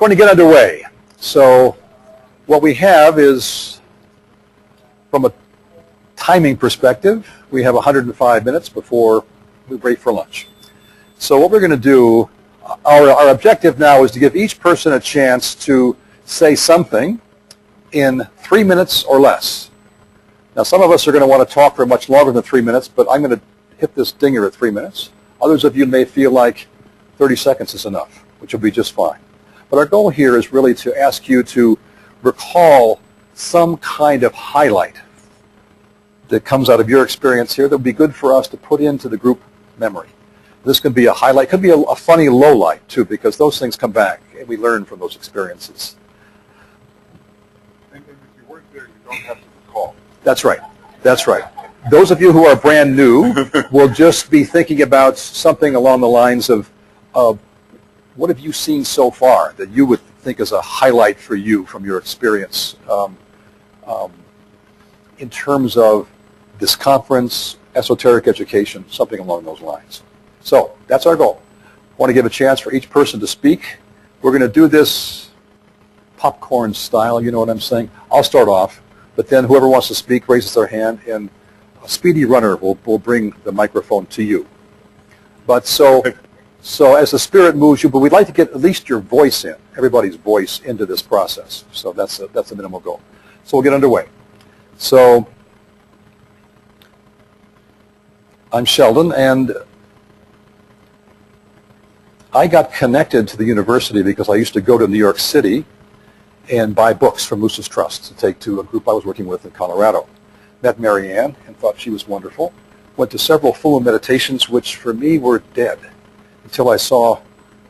going to get underway. So what we have is, from a timing perspective, we have 105 minutes before we break for lunch. So what we're going to do, our objective now is to give each person a chance to say something in 3 minutes or less. Now, some of us are going to want to talk for much longer than 3 minutes, but I'm going to hit this dinger at 3 minutes. Others of you may feel like 30 seconds is enough, which will be just fine. But our goal here is really to ask you to recall some kind of highlight that comes out of your experience here that would be good for us to put into the group memory. This could be a highlight, could be a funny low light too, because those things come back and we learn from those experiences. And if you weren't there, you don't have to recall. That's right. That's right. Those of you who are brand new will just be thinking about something along the lines of what have you seen so far that you would think is a highlight for you from your experience in terms of this conference, esoteric education, something along those lines. So that's our goal. I want to give a chance for each person to speak. We're going to do this popcorn style, you know what I'm saying? I'll start off, but then whoever wants to speak raises their hand, and a speedy runner will bring the microphone to you. But so as the spirit moves you, but we'd like to get at least your voice in, everybody's voice into this process. So that's the minimal goal. So we'll get underway. So I'm Sheldon, and I got connected to the university because I used to go to New York City and buy books from Lucis Trust to take to a group I was working with in Colorado. Met Mary Ann and thought she was wonderful. Went to several full moon meditations, which for me were dead, until I saw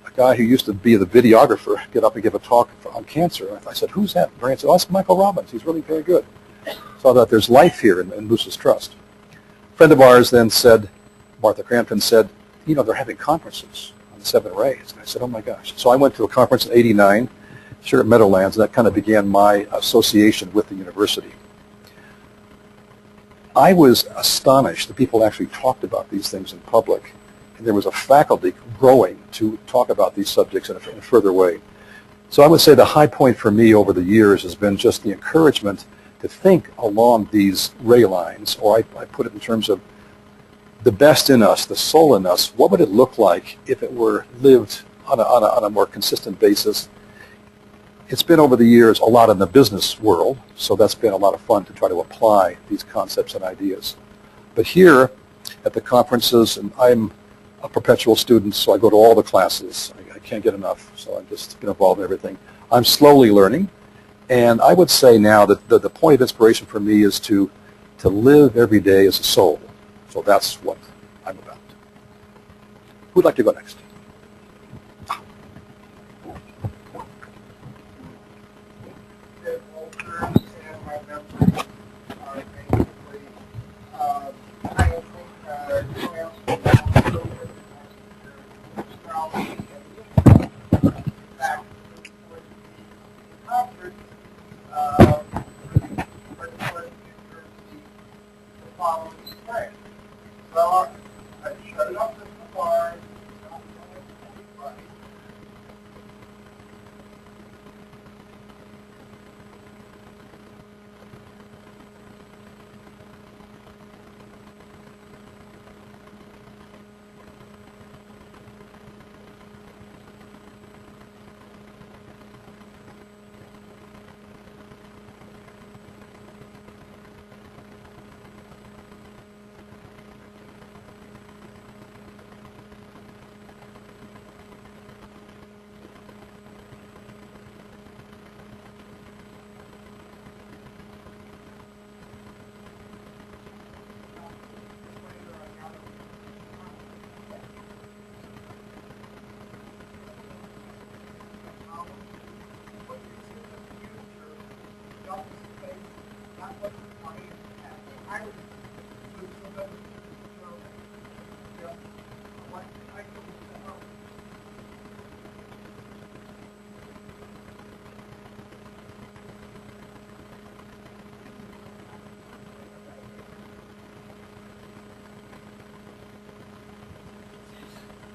a guy who used to be the videographer get up and give a talk on cancer. I said, "Who's that?" Mary Ann said, "Oh, that's Michael Robbins. He's really very good." So I thought there's life here in Lucis Trust. A friend of ours then said, Martha Crampton said, "You know, they're having conferences on the Seven Rays." And I said, "Oh my gosh." So I went to a conference in '89, here at Meadowlands, and that kind of began my association with the university. I was astonished that people actually talked about these things in public, and there was a faculty growing to talk about these subjects in a further way. So I would say the high point for me over the years has been just the encouragement to think along these ray lines, or I put it in terms of the best in us, the soul in us. What would it look like if it were lived on a more consistent basis? It's been over the years a lot in the business world, so that's been a lot of fun to try to apply these concepts and ideas. But here at the conferences, and I'm a perpetual student, so I go to all the classes. I can't get enough, so I've just been involved in everything. I'm slowly learning, and I would say now that the point of inspiration for me is to live every day as a soul. So that's what I'm about. Who'd like to go next?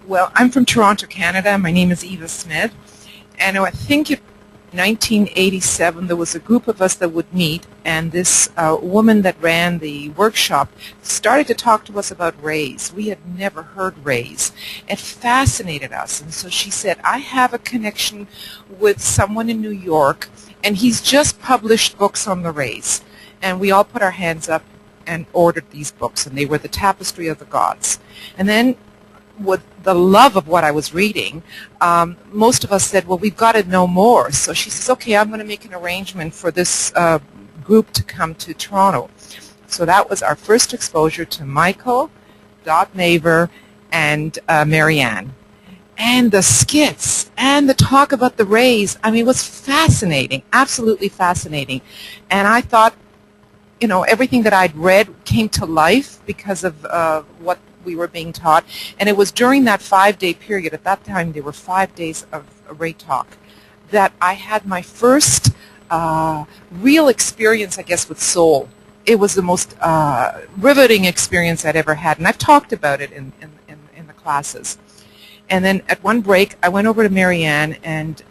Well, I'm from Toronto, Canada. My name is Eva Smith, And I think in 1987 there was a group of us that would meet, and this woman that ran the workshop started to talk to us about rays. We had never heard rays. It fascinated us, and so she said, I have a connection with someone in New York, and he's just published books on the rays. And we all put our hands up and ordered these books, and they were The Tapestry of the Gods. And then with the love of what I was reading, most of us said, well, we've got to know more. So she says, okay, I'm going to make an arrangement for this group to come to Toronto. So that was our first exposure to Michael, Dot Maver, and Marianne. And the skits and the talk about the rays, I mean, it was fascinating, absolutely fascinating. And I thought, you know, everything that I'd read came to life because of what we were being taught. And it was during that 5-day period, at that time there were 5 days of Ray Talk, that I had my first real experience, I guess, with soul. It was the most riveting experience I'd ever had, and I've talked about it in the classes. And then at one break, I went over to Marianne, and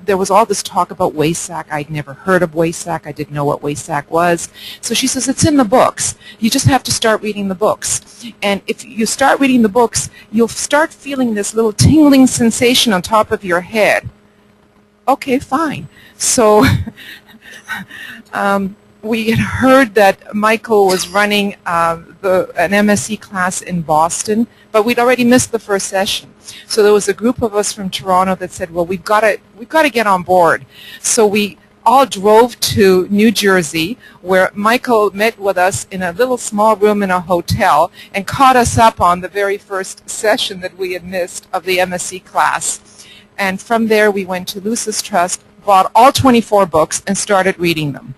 there was all this talk about Waysack. I'd never heard of Waysack. I didn't know what Waysack was. So she says, it's in the books. You just have to start reading the books. And if you start reading the books, you'll start feeling this little tingling sensation on top of your head. Okay, fine. So we had heard that Michael was running an MSc class in Boston, but we'd already missed the first session. So there was a group of us from Toronto that said, well, we've got to get on board. So we all drove to New Jersey, where Michael met with us in a little small room in a hotel and caught us up on the very first session that we had missed of the MSc class. And from there we went to Lucis Trust, bought all 24 books, and started reading them.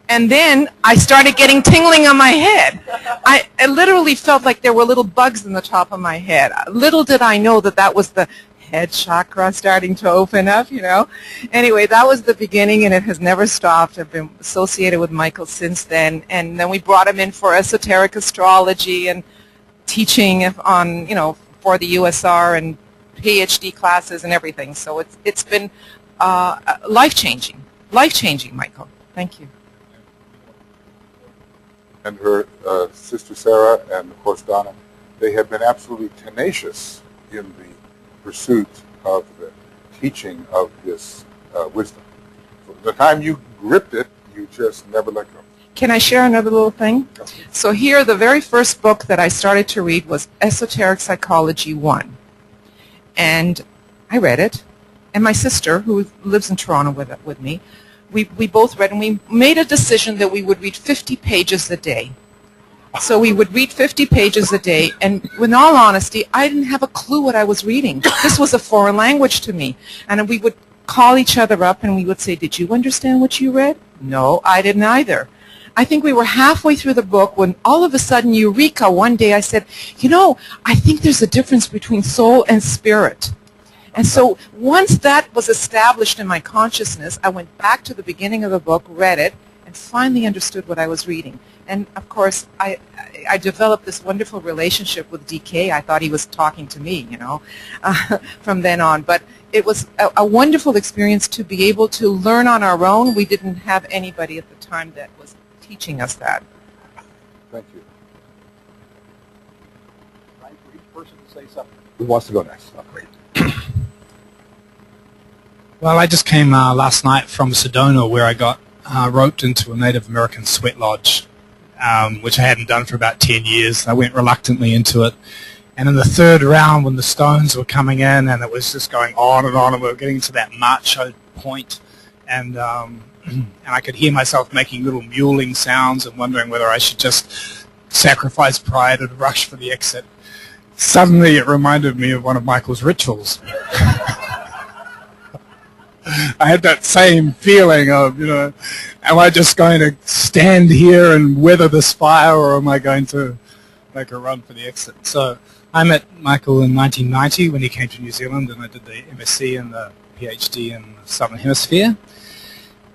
And then I started getting tingling on my head. I literally felt like there were little bugs in the top of my head. Little did I know that that was the head chakra starting to open up, you know. Anyway, that was the beginning, and it has never stopped. I've been associated with Michael since then. And then we brought him in for esoteric astrology and teaching on, you know, for the USR and PhD classes and everything. So it's been life-changing, Michael. Thank you. And her sister Sarah and, of course, Donna, they have been absolutely tenacious in the pursuit of the teaching of this wisdom. From the time you gripped it, you just never let go. Can I share another little thing? Okay. So here, the very first book that I started to read was Esoteric Psychology 1. And I read it. And my sister, who lives in Toronto with me, we both read, and we made a decision that we would read 50 pages a day. So we would read 50 pages a day, and in all honesty, I didn't have a clue what I was reading. This was a foreign language to me. And we would call each other up, and we would say, did you understand what you read? No, I didn't either. I think we were halfway through the book when all of a sudden, eureka, one day I said, you know, I think there's a difference between soul and spirit. And so once that was established in my consciousness, I went back to the beginning of the book, read it, and finally understood what I was reading. And, of course, I developed this wonderful relationship with DK. I thought he was talking to me, you know, from then on. But it was a wonderful experience to be able to learn on our own. We didn't have anybody at the time that was teaching us that. Thank you. Right, for each person to say something. Who wants to go next? Oh, great. Well, I just came last night from Sedona, where I got roped into a Native American sweat lodge, which I hadn't done for about 10 years. I went reluctantly into it. And in the third round, when the stones were coming in, and it was just going on, and we were getting to that macho point, and I could hear myself making little mewling sounds and wondering whether I should just sacrifice pride and rush for the exit. Suddenly, it reminded me of one of Michael's rituals. I had that same feeling of, you know, am I just going to stand here and weather this fire, or am I going to make a run for the exit? So I met Michael in 1990 when he came to New Zealand, and I did the MSc and the PhD in the Southern Hemisphere.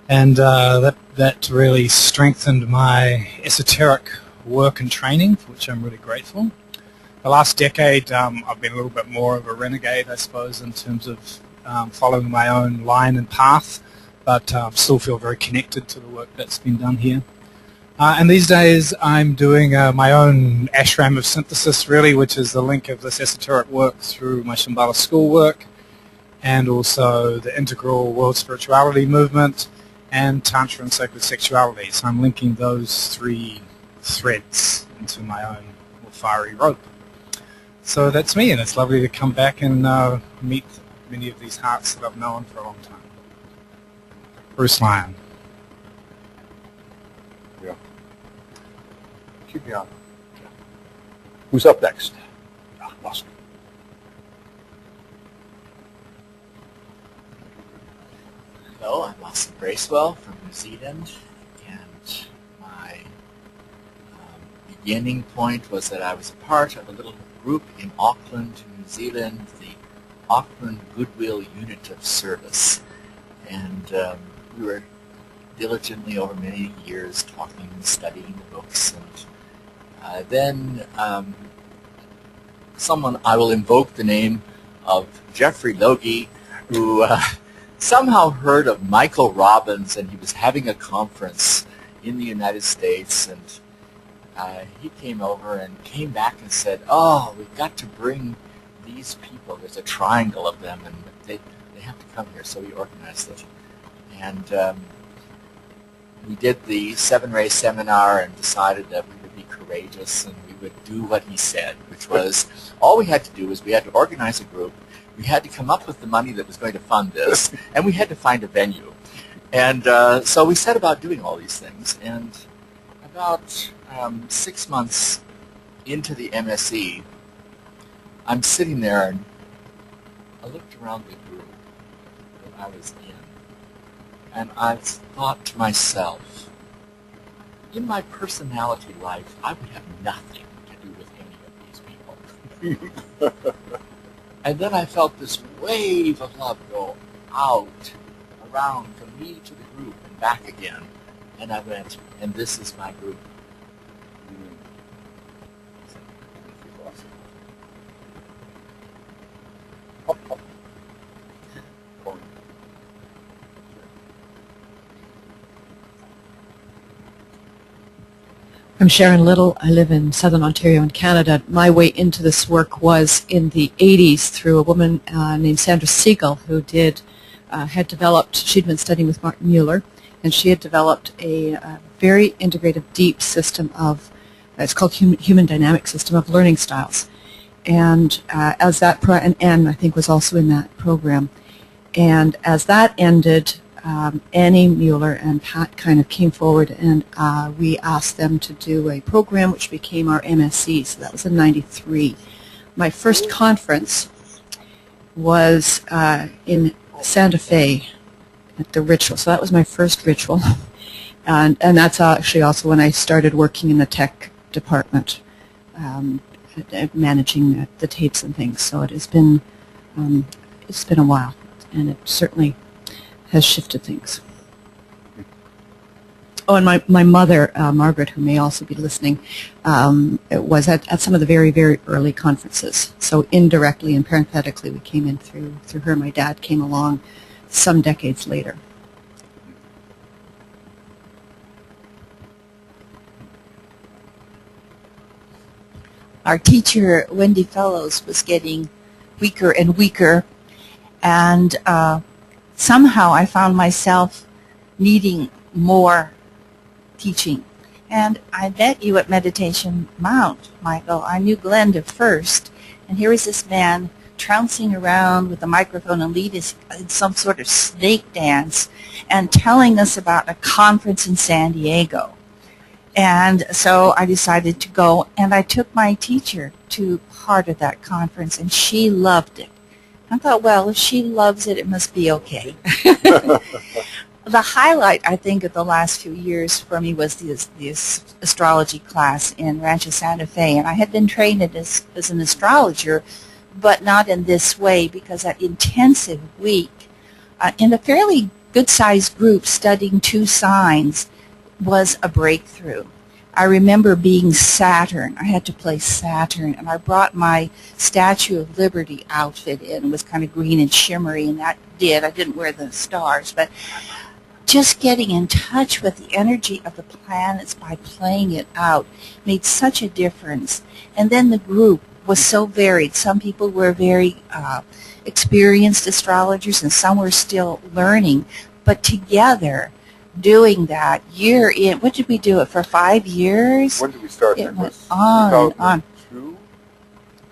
And that really strengthened my esoteric work and training, for which I'm really grateful. The last decade, I've been a little bit more of a renegade, I suppose, in terms of following my own line and path, but still feel very connected to the work that's been done here. And these days I'm doing my own ashram of synthesis, really, which is the link of this esoteric work through my Shambhala schoolwork, and also the integral world spirituality movement and Tantra and sacred sexuality. So I'm linking those three threads into my own more fiery rope. So that's me, and it's lovely to come back and meet many of these hearts that I've known for a long time. Bruce Lyon. Yeah. Keep me on. Who's up next? Lost me. Hello, I'm Lawson Bracewell from New Zealand, and my beginning point was that I was a part of a little group in Auckland, New Zealand, the Auckland Goodwill Unit of Service, and we were diligently over many years talking and studying the books, and then someone, I will invoke the name of Jeffrey Logie, who somehow heard of Michael Robbins, and he was having a conference in the United States, and he came over and came back and said, oh, we've got to bring these people. There's a triangle of them, and they have to come here. So we organized it. And we did the Seven Ray Seminar and decided that we would be courageous and we would do what he said, which was all we had to do was we had to organize a group, we had to come up with the money that was going to fund this, and we had to find a venue. And so we set about doing all these things. And about 6 months into the MSE, I'm sitting there and I looked around the group that I was in, and I thought to myself, in my personality life, I would have nothing to do with any of these people. And then I felt this wave of love go out, around, from me to the group and back again. And I went, and this is my group. I'm Sharon Little. I live in Southern Ontario in Canada. My way into this work was in the 80s through a woman named Sandra Siegel, who had developed, she'd been studying with Martin Mueller, and she had developed a very integrative, deep system of, it's called human dynamic system of learning styles. And as that, and Anne, I think, was also in that program. And as that ended, Annie Mueller and Pat kind of came forward, and we asked them to do a program which became our MSc. So that was in '93. My first conference was in Santa Fe at the Ritual. So that was my first Ritual. And that's actually also when I started working in the tech department, managing the tapes and things. So it has been, it's been a while, and it certainly has shifted things. Oh, and my mother, Margaret, who may also be listening, was at some of the very, very early conferences. So indirectly and parenthetically, we came in through her. My dad came along some decades later. Our teacher, Wendy Fellows, was getting weaker and weaker, and somehow I found myself needing more teaching. And I met you at Meditation Mount, Michael. I knew Glenda first, and here was this man trouncing around with a microphone and leading in some sort of snake dance and telling us about a conference in San Diego. And so I decided to go, and I took my teacher to part of that conference, and she loved it. I thought, well, if she loves it, it must be okay. The highlight, I think, of the last few years for me was this astrology class in Rancho Santa Fe. And I had been trained as an astrologer, but not in this way, because that intensive week, in a fairly good-sized group studying 2 signs, was a breakthrough. I remember being Saturn. I had to play Saturn, and I brought my Statue of Liberty outfit in. It was kind of green and shimmery, and that did. I didn't wear the stars, but just getting in touch with the energy of the planets by playing it out made such a difference. And then the group was so varied. Some people were very experienced astrologers, and some were still learning. But together, doing that year in, what did we do it for 5 years? When did we start? It went was on and on.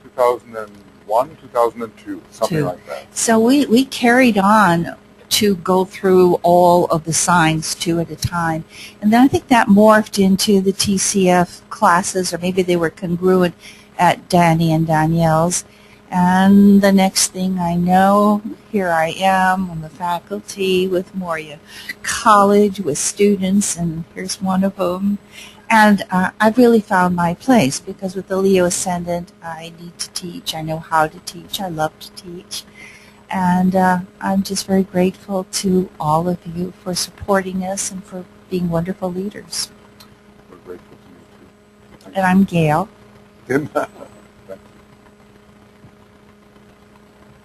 2001, 2002, something Two. like that. So we carried on to go through all of the signs two at a time. And then I think that morphed into the TCF classes, or maybe they were congruent at Danny and Danielle's. And the next thing I know, here I am on the faculty with Moria College with students, and here's one of them. And I've really found my place, because with the Leo Ascendant, I need to teach. I know how to teach. I love to teach. And I'm just very grateful to all of you for supporting us and for being wonderful leaders. We're grateful to you, too. And I'm Gail.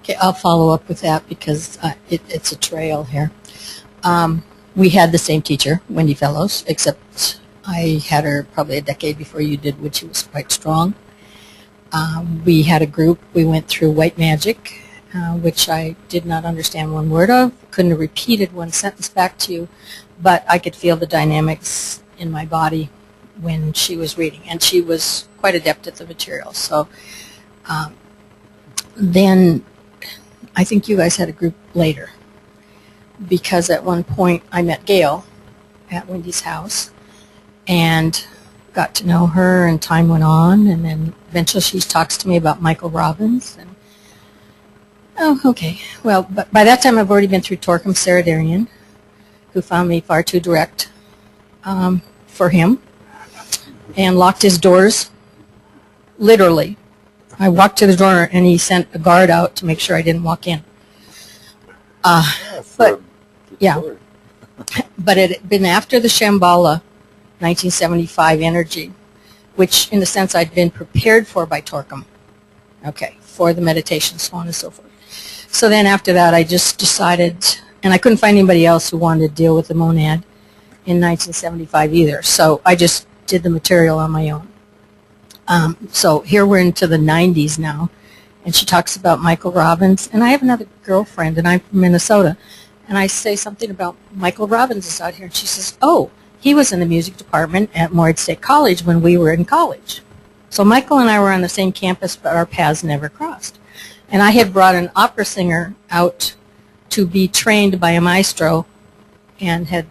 Okay, I'll follow up with that because it's a trail here. We had the same teacher, Wendy Fellows, except I had her probably a decade before you did, which she was quite strong. We had a group. We went through White Magic, which I did not understand one word of. Couldn't have repeated one sentence back to you, but I could feel the dynamics in my body when she was reading, and she was quite adept at the material. So then I think you guys had a group later, because at one point I met Gail at Wendy's house and got to know her, and time went on, and then eventually she talks to me about Michael Robbins. And oh, okay. Well, but by that time I've already been through Torquem Saradarian, who found me far too direct for him and locked his doors, literally. I walked to the door and he sent a guard out to make sure I didn't walk in. But yeah, but it had been after the Shambhala 1975 energy, which in a sense I'd been prepared for by Torquem, okay, for the meditation, so on and so forth. So then after that I just decided, and I couldn't find anybody else who wanted to deal with the monad in 1975 either, so I just did the material on my own. So here we're into the 90s now, and she talks about Michael Robbins, and I have another girlfriend, and I'm from Minnesota, and I say something about Michael Robbins is out here, and she says, oh, he was in the music department at Morehead State College when we were in college. So Michael and I were on the same campus, but our paths never crossed. And I had brought an opera singer out to be trained by a maestro and had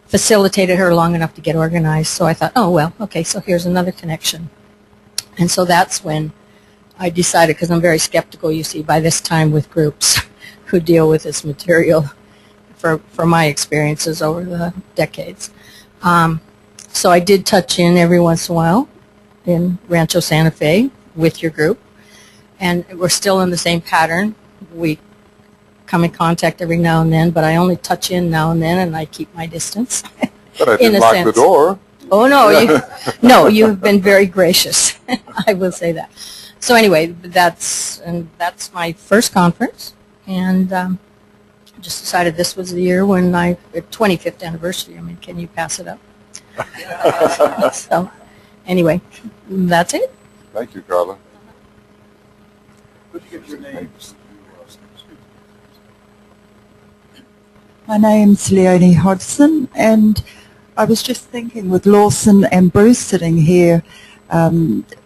facilitated her long enough to get organized. So I thought, oh, well, okay, so here's another connection. And so that's when I decided, because I'm very skeptical, you see, by this time with groups who deal with this material for my experiences over the decades. So I did touch in every once in a while in Rancho Santa Fe with your group, and we're still in the same pattern. We come in contact every now and then, but I only touch in now and then, and I keep my distance. But I didn't lock the door. Oh, no, no, you've been very gracious. I will say that. So anyway, that's my first conference, and just decided this was the year when 25th anniversary. I mean, can you pass it up? So anyway, that's it. Thank you, Carla. What'd you get your name? My name's Leonie Hodgson, and I was just thinking with Lawson and Bruce sitting here,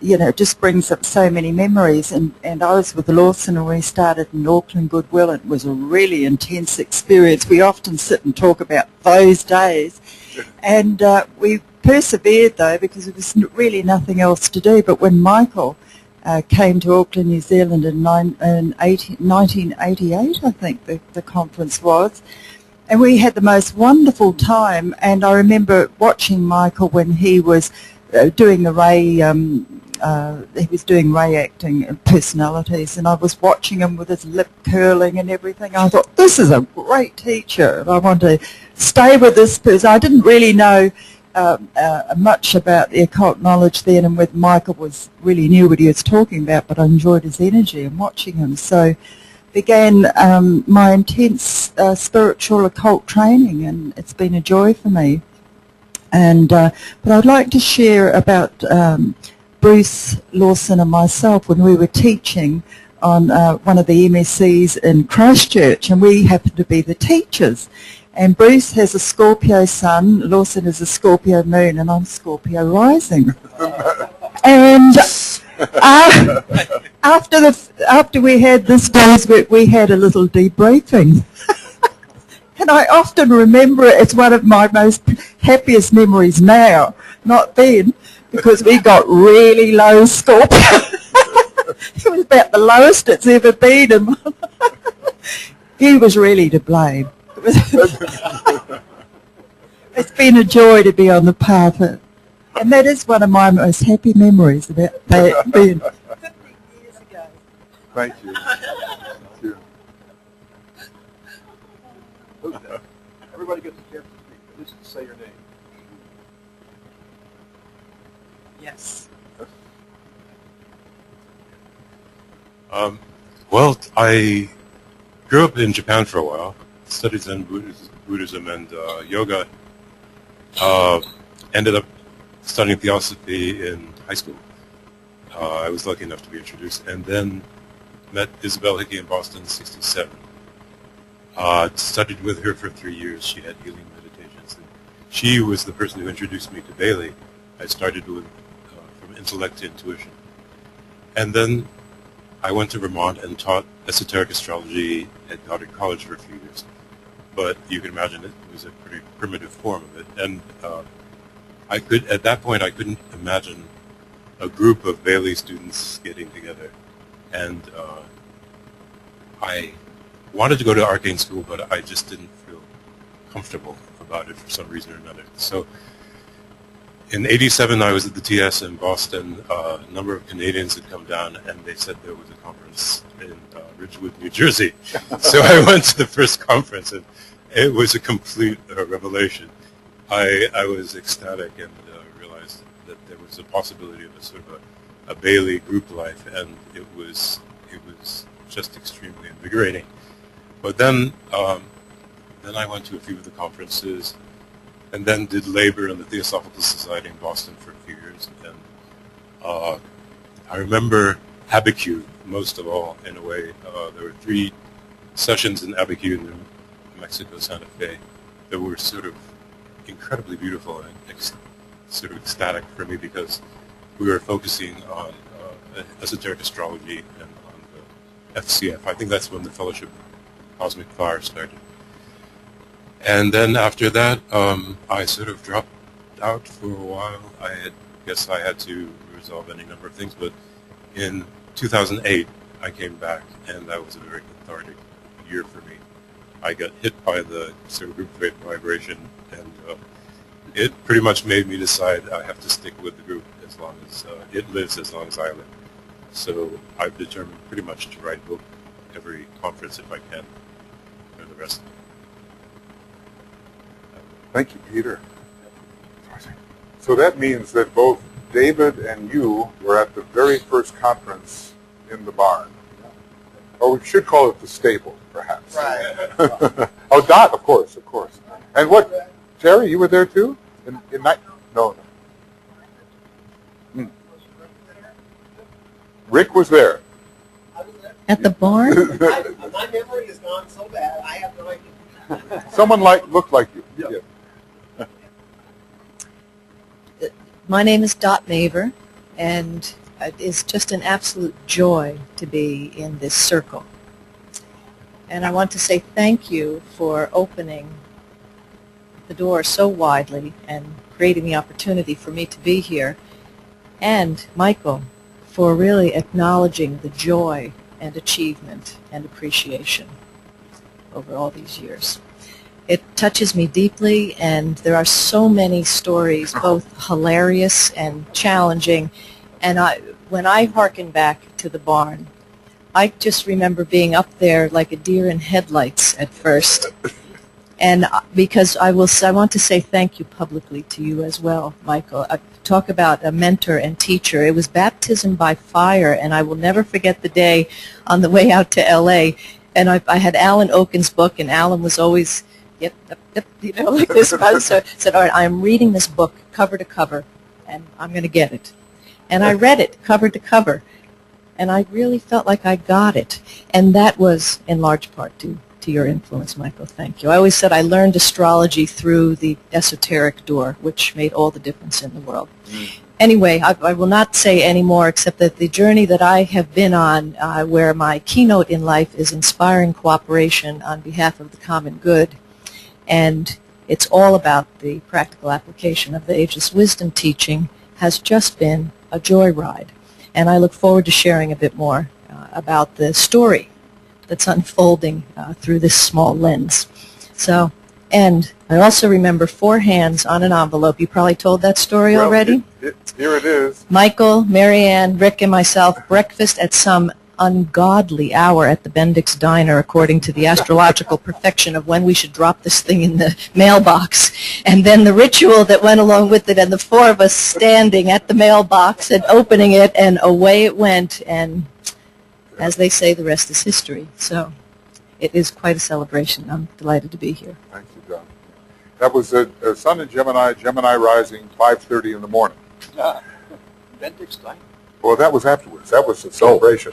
it just brings up so many memories. And I was with Lawson when we started in Auckland Goodwill. It was a really intense experience. We often sit and talk about those days. And we persevered, though, because there was really nothing else to do. But when Michael came to Auckland, New Zealand in 1988, I think the conference was, and we had the most wonderful time. And I remember watching Michael when he was doing the Ray, he was doing Ray acting personalities, and I was watching him with his lip curling and everything. I thought, this is a great teacher, and I want to stay with this person. I didn't really know much about the occult knowledge then, and whether Michael really knew what he was talking about, but I enjoyed his energy and watching him. So began my intense spiritual occult training, and it's been a joy for me. And but I'd like to share about Bruce Lawson and myself when we were teaching on one of the MSCs in Christchurch, and we happened to be the teachers. And Bruce has a Scorpio sun, Lawson is a Scorpio moon, and I'm Scorpio rising. And after we had this day's work, we had a little debriefing. And I often remember it as one of my most happiest memories now, not then, because we got really low Scorpio. It was about the lowest it's ever been. And he was really to blame. It's been a joy to be on the path. And that is one of my most happy memories about that being 50 years ago. Thank you. Thank you. Everybody gets a chance to speak. At least say your name. Yes. Well, I grew up in Japan for a while, studied Zen Buddhism and yoga. Ended up studying theosophy in high school. I was lucky enough to be introduced, and then met Isabel Hickey in Boston in '67. Studied with her for 3 years. She had healing meditations. And she was the person who introduced me to Bailey. I started with from intellect to intuition. And then I went to Vermont and taught esoteric astrology at Goddard College for a few years. But you can imagine it was a pretty primitive form of it. And at that point, I couldn't imagine a group of Bailey students getting together. And I wanted to go to arcane school, but I just didn't feel comfortable about it for some reason or another. So in '87, I was at the TS in Boston. A number of Canadians had come down, and they said there was a conference in Ridgewood, New Jersey. So I went to the first conference, and it was a complete revelation. I was ecstatic and realized that there was a possibility of a sort of a Bailey group life, and it was just extremely invigorating. But then I went to a few of the conferences, and then did labor in the Theosophical Society in Boston for a few years. And I remember Abiquiu most of all, in a way. There were 3 sessions in Abiquiu in New Mexico, Santa Fe, that were sort of incredibly beautiful and sort of ecstatic for me, because we were focusing on esoteric astrology and on the FCF. I think that's when the Fellowship of Cosmic Fire started. And then after that, I sort of dropped out for a while. I guess I had to resolve any number of things, but in 2008, I came back, and that was a very cathartic year for me. I got hit by the sort of group vibration, and it pretty much made me decide I have to stick with the group as long as it lives, as long as I live. So I've determined pretty much to write a book every conference if I can for the rest of it. Thank you, Peter. So that means that both David and you were at the very first conference in the barn. Or we should call it the stable, perhaps. Right. Oh, Dot, of course. And what, Terry, you were there too? In night? No. Rick was there. At the barn? My memory is gone so bad, I have no idea. Someone looked like you. Yeah. My name is Dot Maver, and it is just an absolute joy to be in this circle. And I want to say thank you for opening the door so widely and creating the opportunity for me to be here, and Michael for really acknowledging the joy and achievement and appreciation over all these years. It touches me deeply, and there are so many stories, both hilarious and challenging. And when I hearken back to the barn, I just remember being up there like a deer in headlights at first. And because I want to say thank you publicly to you as well, Michael. Talk about a mentor and teacher. It was baptism by fire, and I will never forget the day on the way out to L.A., and I had Alan Oken's book, and Alan was always, yep, like this. So I said, all right, I'm reading this book cover to cover, and I'm going to get it. And I read it cover to cover, and I really felt like I got it. And that was in large part to your influence, Michael. Thank you. I always said I learned astrology through the esoteric door, which made all the difference in the world. Anyway, I will not say any more except that the journey that I have been on, where my keynote in life is inspiring cooperation on behalf of the common good, and it's all about the practical application of the Ageless Wisdom teaching, has just been a joyride. And I look forward to sharing a bit more about the story that's unfolding through this small lens. So, and I also remember 4 hands on an envelope. You probably told that story already. Here it is. Michael, Marianne, Rick, and myself, breakfast at some ungodly hour at the Bendix Diner, according to the astrological perfection of when we should drop this thing in the mailbox. And then the ritual that went along with it, and the 4 of us standing at the mailbox and opening it, and away it went. And as they say, the rest is history. So it is quite a celebration. I'm delighted to be here. Thank you, Don. That was Sun in Gemini, Gemini rising, 5:30 in the morning. Bendix Diner. Well, that was afterwards. That was a celebration.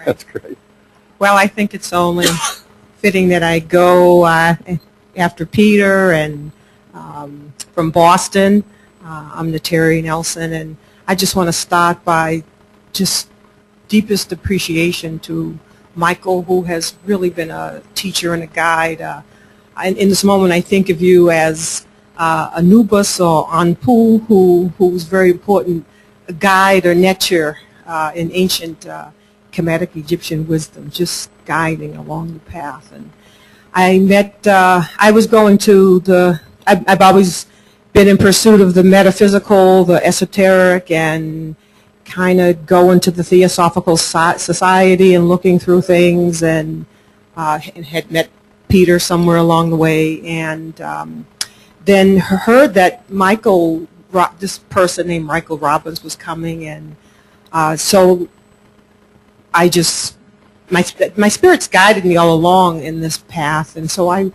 That's great. Well, I think it's only fitting that I go after Peter and from Boston. I'm Terry Nelson, and I just want to start by just deepest appreciation to Michael, who has really been a teacher and a guide. In this moment, I think of you as Anubis or Anpu, who's very important guide or netcher in ancient Kemetic Egyptian wisdom, just guiding along the path. And I met, I was going to I've always been in pursuit of the metaphysical, the esoteric, and kind of go into the Theosophical Society and looking through things, and had met Peter somewhere along the way, and then heard that Michael, this person named Michael Robbins was coming, and so I just, my spirits guided me all along in this path, and so I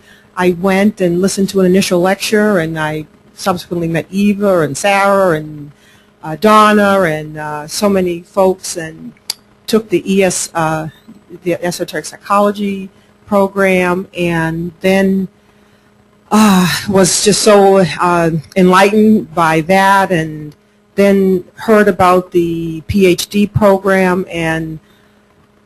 went and listened to an initial lecture, and I subsequently met Eva and Sarah and Donna and so many folks, and took the the esoteric psychology program, and then was just so enlightened by that, and then heard about the PhD program, and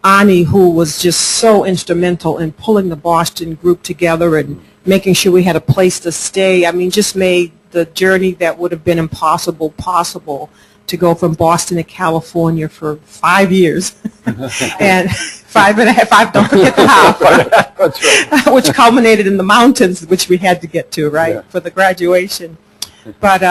Ani, who was just so instrumental in pulling the Boston group together and making sure we had a place to stay. I mean, just made the journey that would have been impossible possible, to go from Boston to California for 5 years. And 5.5, don't forget the half. That's right. Which culminated in the mountains, which we had to get to, right, Yeah. for the graduation. But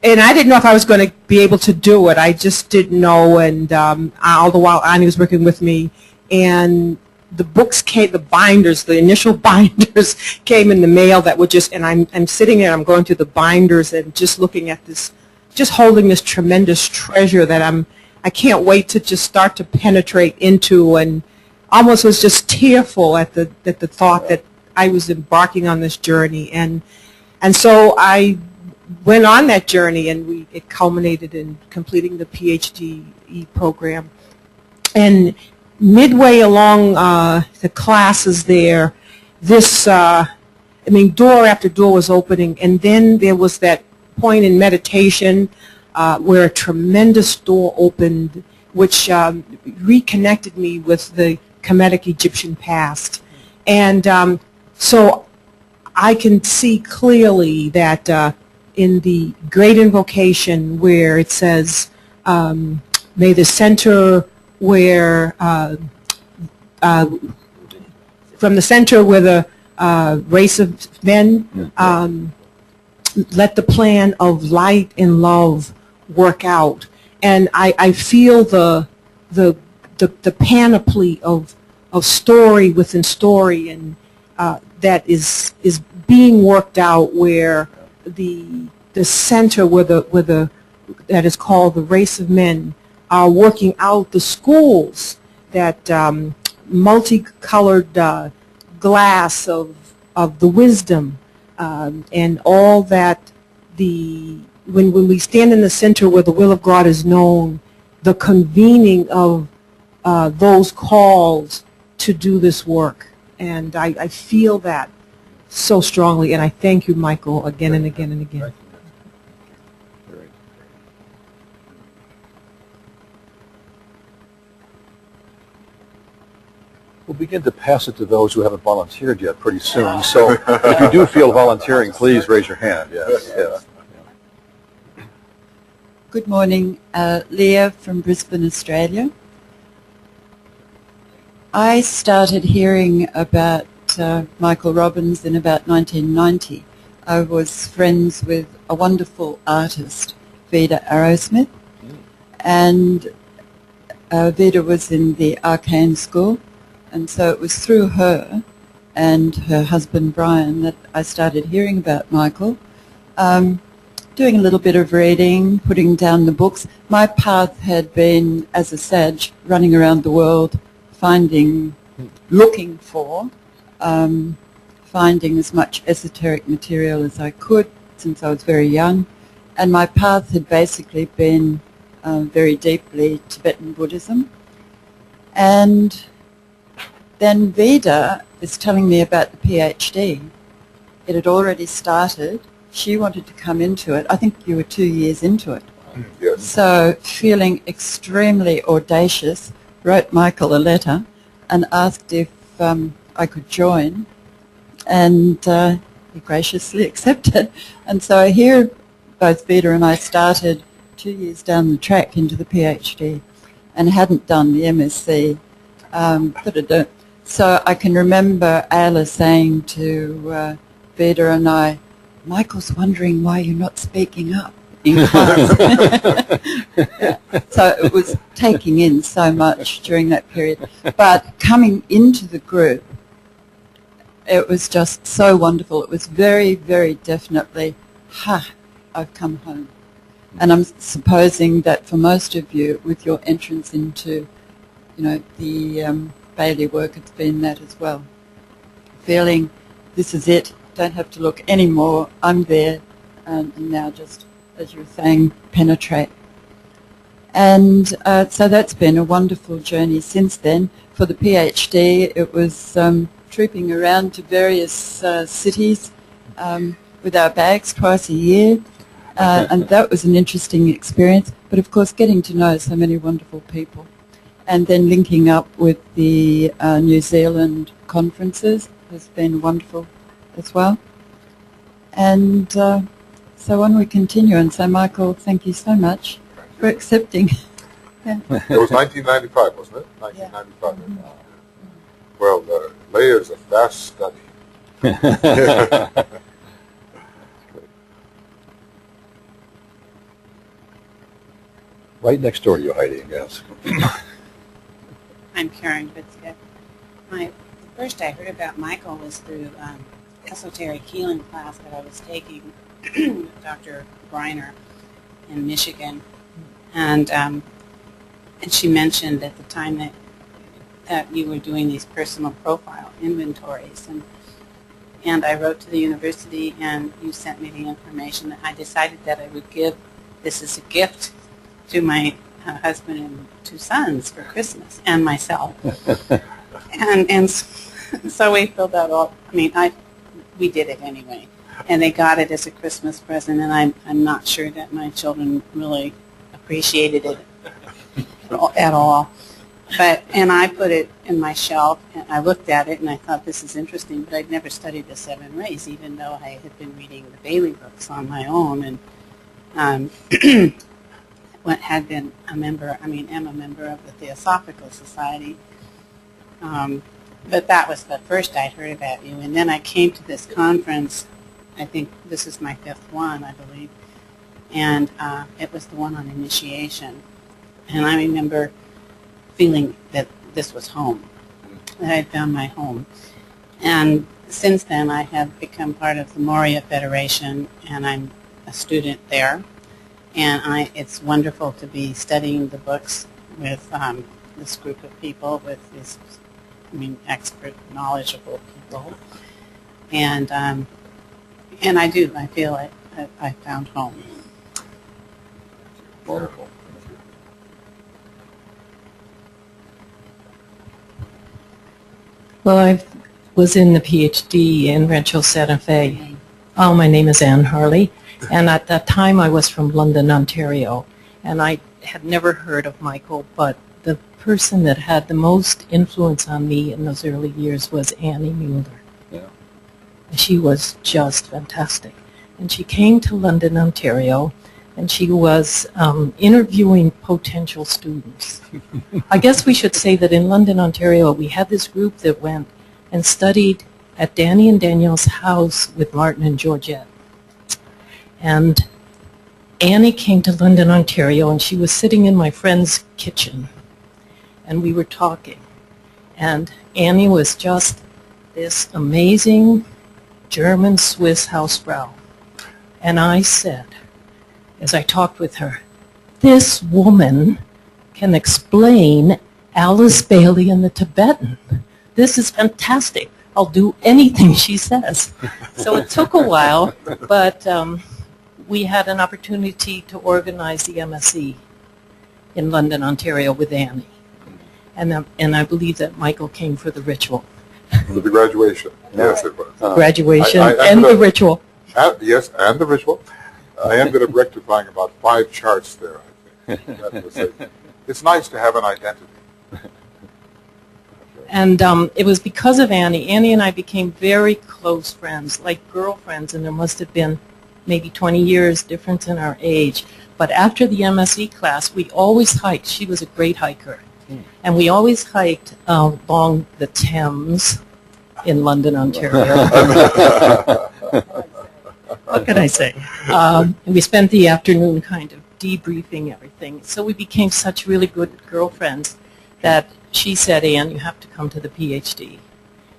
and I didn't know if I was going to be able to do it. I just didn't know, and all the while Ani was working with me, and the books came, the binders, the initial binders came in the mail that were just, and I'm sitting there, I'm going through the binders and just looking at this, just holding this tremendous treasure that I can't wait to just start to penetrate into, and almost was just tearful at the thought that I was embarking on this journey, and so I went on that journey, and it culminated in completing the PhD program. And midway along the classes there, door after door was opening, and then there was that point in meditation where a tremendous door opened, which reconnected me with the Kemetic Egyptian past. And so I can see clearly that in the great invocation where it says, may the center where, from the center where the race of men, let the plan of light and love work out. And I feel the the panoply of story within story, and that is being worked out, where the center where the that is called the race of men are working out the schools, that multicolored glass of the wisdom, and all that, when we stand in the center where the will of God is known, the convening of those called to do this work. And I feel that so strongly, and I thank you, Michael, again and again and again. We'll begin to pass it to those who haven't volunteered yet pretty soon. So if you do feel volunteering, please raise your hand. Yes. Yes. Good morning, Leah from Brisbane, Australia. I started hearing about Michael Robbins in about 1990. I was friends with a wonderful artist, Vida Arrowsmith, and Vida was in the Arcane School, and so it was through her and her husband Brian that I started hearing about Michael. Doing a little bit of reading, putting down the books. My path had been, as a Sag, running around the world, looking for, finding as much esoteric material as I could since I was very young. And my path had basically been very deeply Tibetan Buddhism. And then Vida is telling me about the PhD. It had already started. She wanted to come into it. I think you were 2 years into it. Yes. So feeling extremely audacious, wrote Michael a letter and asked if I could join, and he graciously accepted. And so here both Vida and I started 2 years down the track into the PhD and hadn't done the MSc. So I can remember Ayla saying to Vida and I, Michael's wondering why you're not speaking up in class. Yeah. So it was taking in so much during that period. But coming into the group, it was just so wonderful. It was very, very definitely, I've come home. And I'm supposing that for most of you, with your entrance into, the Bailey work, it's been that as well. Feeling this is it. Don't have to look anymore. I'm there, and now just, as you were saying, penetrate. And so that's been a wonderful journey since then. For the PhD, it was trooping around to various cities with our bags twice a year, and that was an interesting experience. But of course, getting to know so many wonderful people, and then linking up with the New Zealand conferences has been wonderful as well. And so on we continue and say, Michael, thank you so much for accepting. Yeah. It was 1995, wasn't it? 1995. Yeah. Well, Leah's a fast study. Right next door to you, Heidi, yes. I'm Karen Bitska. The first I heard about Michael was through esoteric healing class that I was taking with Dr. Briner in Michigan, and she mentioned at the time that you were doing these personal profile inventories, and I wrote to the university, and you sent me the information. I decided that I would give this as a gift to my husband and 2 sons for Christmas, and myself, and so we filled out all. We did it anyway, and they got it as a Christmas present, and I'm not sure that my children really appreciated it at all. And I put it in my shelf, and I looked at it, and I thought, this is interesting, but I'd never studied the 7 rays, even though I had been reading the Bailey books on my own, and had been a member, am a member of the Theosophical Society. But that was the first I'd heard about you. And then I came to this conference. I think this is my 5th one, I believe. And it was the one on initiation. And I remember feeling that this was home, that I had found my home. And since then, I have become part of the Moria Federation, and I'm a student there. And it's wonderful to be studying the books with this group of people, with these, expert, knowledgeable people. And I feel like I found home. Wonderful. Well, I was in the PhD in Rancho Santa Fe. My name is Anne Harley, and at that time I was from London, Ontario, and I had never heard of Michael, but the person that had the most influence on me in those early years was Annie Mueller. Yeah. She was just fantastic. And she came to London, Ontario, and she was interviewing potential students. I guess we should say that in London, Ontario, we had this group that went and studied at Danny and Danielle's house with Martin and Georgette. And Annie came to London, Ontario, and she was sitting in my friend's kitchen, and we were talking. And Annie was just this amazing German-Swiss Hausfrau. And I said, as I talked with her, this woman can explain Alice Bailey and the Tibetan. This is fantastic. I'll do anything she says. So it took a while, but we had an opportunity to organize the MSc in London, Ontario with Annie. And I believe that Michael came for the ritual. For the graduation. Yes, it was. Graduation and the ritual. Yes, and the ritual. I ended up rectifying about 5 charts there, I think. That was it's nice to have an identity. And it was because of Annie. Annie and I became very close friends, like girlfriends, and there must have been maybe 20 years difference in our age. But after the MSc class, we always hiked. She was a great hiker. And we always hiked along the Thames in London, Ontario. What can I say? And we spent the afternoon kind of debriefing everything. So we became such really good girlfriends that she said, Anne, you have to come to the PhD.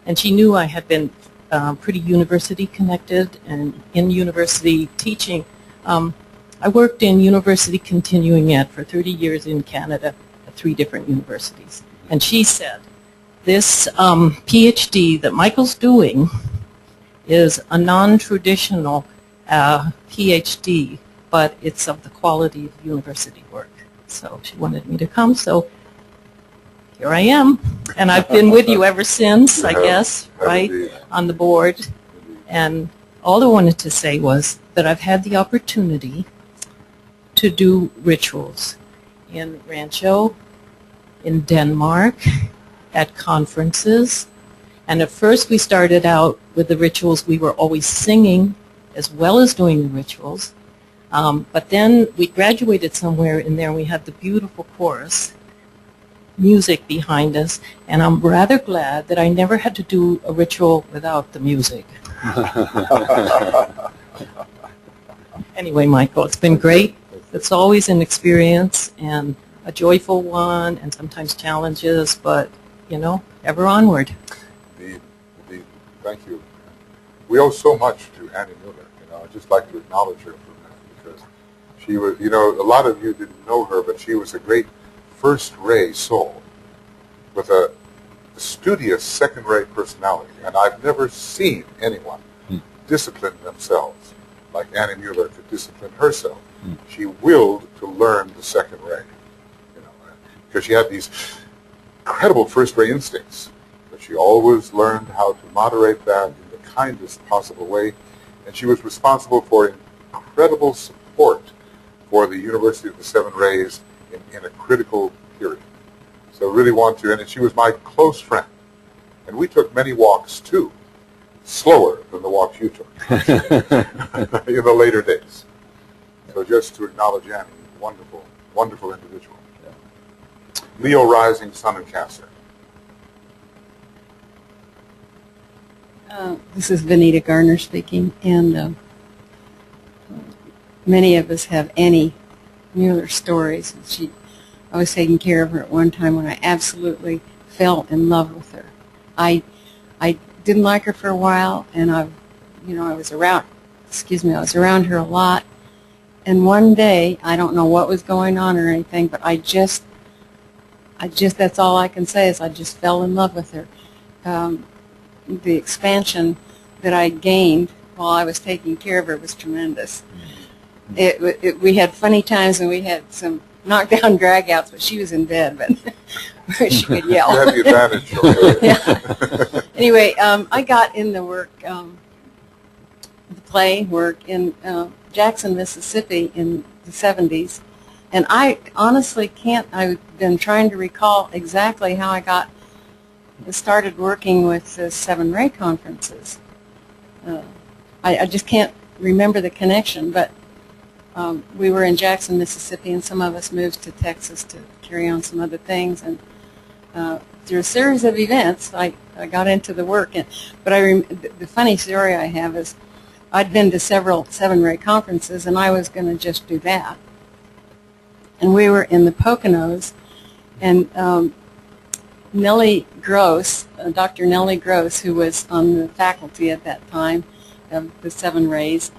And she knew I had been pretty university connected and in university teaching. I worked in university continuing ed for 30 years in Canada at 3 different universities. And she said, this PhD that Michael's doing is a non-traditional PhD, but it's of the quality of university work. So she wanted me to come, so here I am. And I've been with you ever since, I guess, right, on the board. And all I wanted to say was that I've had the opportunity to do rituals in Rancho, in Denmark, at conferences. And at first we started out with the rituals. We were always singing as well as doing the rituals. But then we graduated somewhere in there and we had the beautiful chorus music behind us. And I'm rather glad that I never had to do a ritual without the music. Anyway, Michael, it's been great. It's always an experience and a joyful one and sometimes challenges, but, you know, ever onward. Indeed. Thank you. We owe so much to Annie Mueller. I'd just like to acknowledge her for that because she was, a lot of you didn't know her, but she was a great first-ray soul with a studious second-rate personality. And I've never seen anyone discipline themselves like Annie Mueller could discipline herself. She willed to learn the second ray, because she had these incredible first-ray instincts, but she always learned how to moderate that in the kindest possible way, and she was responsible for incredible support for the University of the Seven Rays in a critical period. So I really want to, and she was my close friend, and we took many walks too, slower than the walks you took in the later days. So just to acknowledge Annie, wonderful, wonderful individual. Yeah. Leo Rising, Sun and Cancer. This is Vanita Garner speaking, and many of us have Annie Mueller stories. She I was taking care of her at one time when I absolutely fell in love with her. I didn't like her for a while, and I was around her a lot. And one day, I don't know what was going on or anything, but I just that's all I can say is I just fell in love with her. The expansion that I gained while I was taking care of her was tremendous. We had funny times and we had some knockdown drag-outs, but she was in bed, but she could yell. You had the advantage. Okay. Yeah. Anyway, I got in the work, the play work in Jackson, Mississippi in the 70s, and I honestly I've been trying to recall exactly how I started working with the Seven Ray conferences. I just can't remember the connection, but we were in Jackson, Mississippi, and some of us moved to Texas to carry on some other things. And through a series of events, I got into the work. But the funny story I have is I'd been to several Seven Ray conferences, and I was going to just do that. And we were in the Poconos, and Nellie Gross, Dr. Nellie Gross, who was on the faculty at that time of the Seven Rays,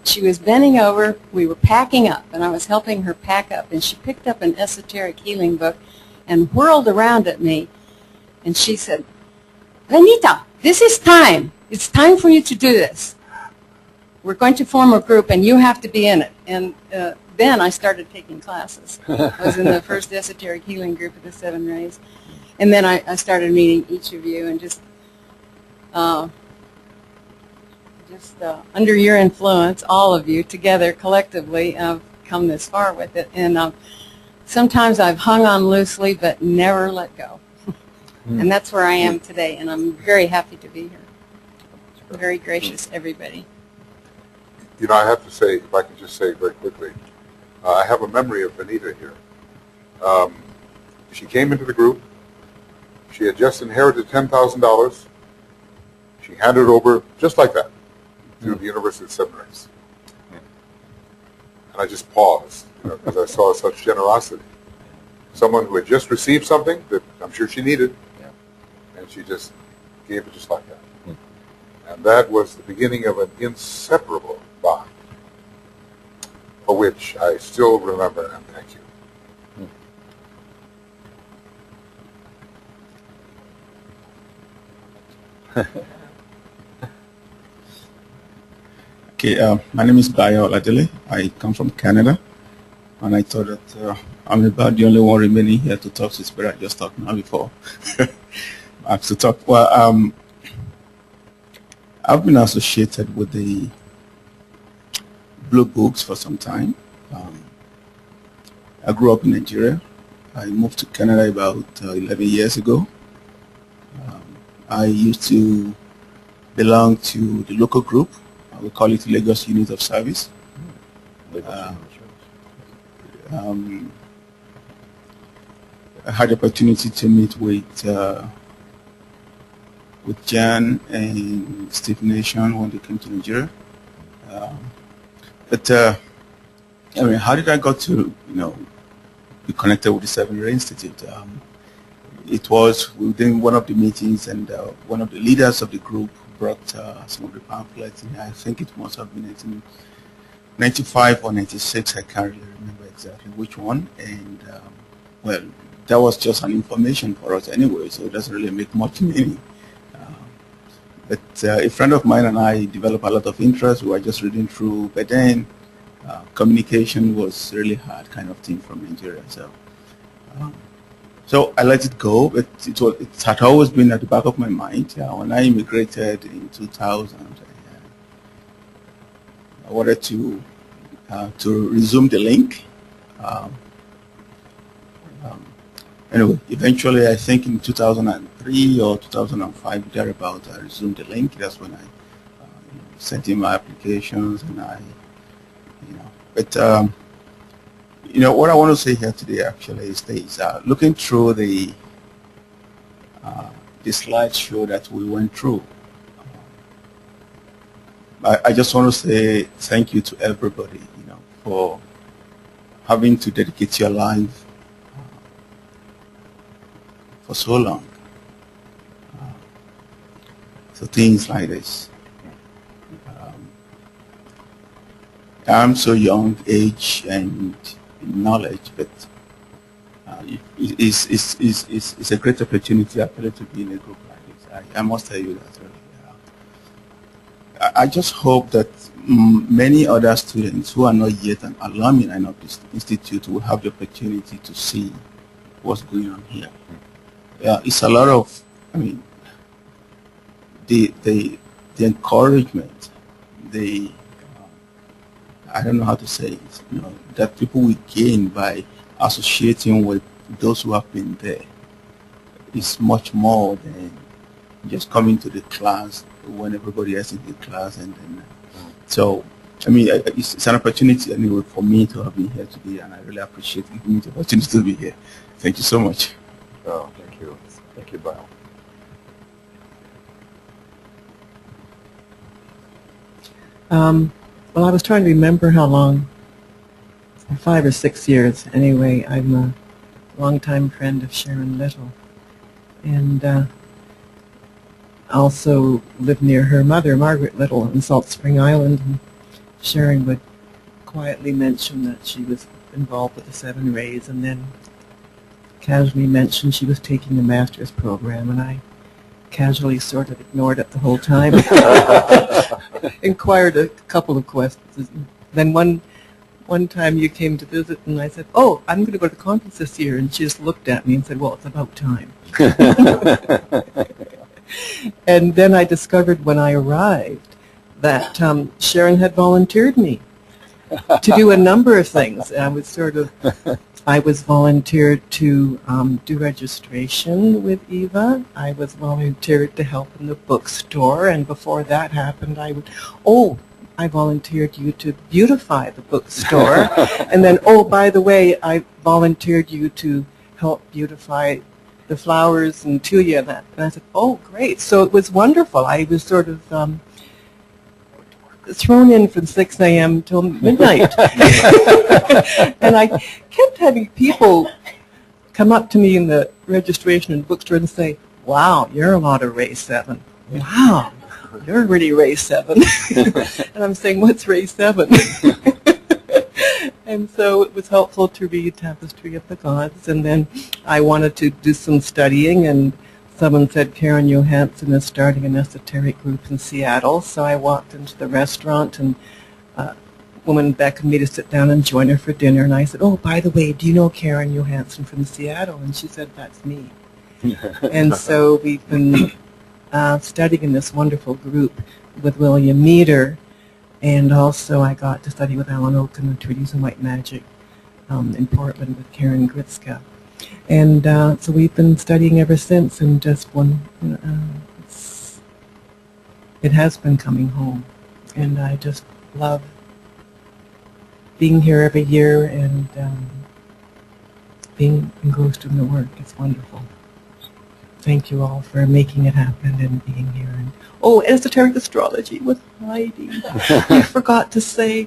she was bending over, we were packing up, and I was helping her pack up, and she picked up an esoteric healing book and whirled around at me, and she said, "Renita, this is time. It's time for you to do this. We're going to form a group, and you have to be in it." And then I started taking classes. I was in the first esoteric healing group of the Seven Rays, and then I started meeting each of you, and just under your influence, all of you together collectively have come this far with it. And sometimes I've hung on loosely but never let go. And that's where I am today, and I'm very happy to be here. Very gracious, everybody. You know, I have to say, if I can just say very quickly, I have a memory of Benita here. She came into the group. She had just inherited $10,000. She handed it over just like that to the University of Seven Rays. And I just paused, because I saw such generosity. Someone who had just received something that I'm sure she needed, and she just gave it just like that. And that was the beginning of an inseparable bond, for which I still remember and thank you. Okay, my name is Bayo Oladele. I come from Canada, and I thought that I'm about the only one remaining here to talk to Spirit. I just talked now before. I have to talk. Well, I've been associated with the Blue Books for some time. I grew up in Nigeria. I moved to Canada about 11 years ago. I used to belong to the local group. We call it Lagos Unit of Service. I had the opportunity to meet with Jan and Steve Nation when they came to Nigeria. I mean, how did I go to, be connected with the Seven Ray Institute? It was within one of the meetings, and one of the leaders of the group brought some of the pamphlets, and I think it must have been 1995 or 96, I can't really remember exactly which one, and well, that was just an information for us anyway, so it doesn't really make much meaning. But a friend of mine and I developed a lot of interest. We were just reading through, but then communication was really hard kind of thing from Nigeria, so I let it go, but it had always been at the back of my mind. When I immigrated in 2000, I wanted to resume the link. Anyway, eventually, I think in 2003 or 2005, thereabout, I resumed the link. That's when I sent in my applications, and what I want to say here today actually is this. Looking through the slideshow that we went through, I just want to say thank you to everybody, for having to dedicate your life for so long. So things like this. I'm so young, age and knowledge, but it's a great opportunity actually to be in a group like this. I must tell you that. Really. I just hope that many other students who are not yet an alumni of this institute will have the opportunity to see what's going on here. It's a lot of, I mean, the encouragement, I don't know how to say it, that people will gain by associating with those who have been there is much more than just coming to the class when everybody else is in the class. And then, so, I mean, it's an opportunity anyway for me to have been here today, and I really appreciate giving me the opportunity to be here. Thank you so much. Oh, thank you. Thank you, Bayo. Well, I was trying to remember how long, 5 or 6 years anyway. I'm a longtime friend of Sharon Little, and also lived near her mother, Margaret Little, in Salt Spring Island. And Sharon would quietly mention that she was involved with the Seven Rays, and then casually mentioned she was taking a master's program, and I casually sort of ignored it the whole time. Inquired a couple of questions. Then one time you came to visit, and I said, "Oh, I'm going to go to the conference this year," and she just looked at me and said, "Well, it's about time." And then I discovered when I arrived that Sharon had volunteered me to do a number of things. I was volunteered to do registration with Eva. I was volunteered to help in the bookstore, and before that happened, I volunteered you to beautify the bookstore. And then, by the way, I volunteered you to help beautify the flowers and Tuya and that. And I said, oh, great. So it was wonderful. I was sort of thrown in from 6 a.m. till midnight. And I kept having people come up to me in the registration and bookstore and say, wow, you're a lot of Ray 7. Wow, you're really Ray 7. And I'm saying, what's Ray 7? And so it was helpful to read Tapestry of the Gods. And then I wanted to do some studying, and someone said Karen Johansson is starting an esoteric group in Seattle. So I walked into the restaurant, and a woman beckoned me to sit down and join her for dinner. And I said, oh, by the way, do you know Karen Johansson from Seattle? And she said, that's me. And so we've been studying in this wonderful group with William Meader. And also I got to study with Alan Oaken and Treaties and White Magic in Portland with Karen Gritzka. And so we've been studying ever since, and just it has been coming home. And I just love being here every year and being engrossed in the work. It's wonderful. Thank you all for making it happen and being here. And esoteric astrology with Heidi. I forgot to say,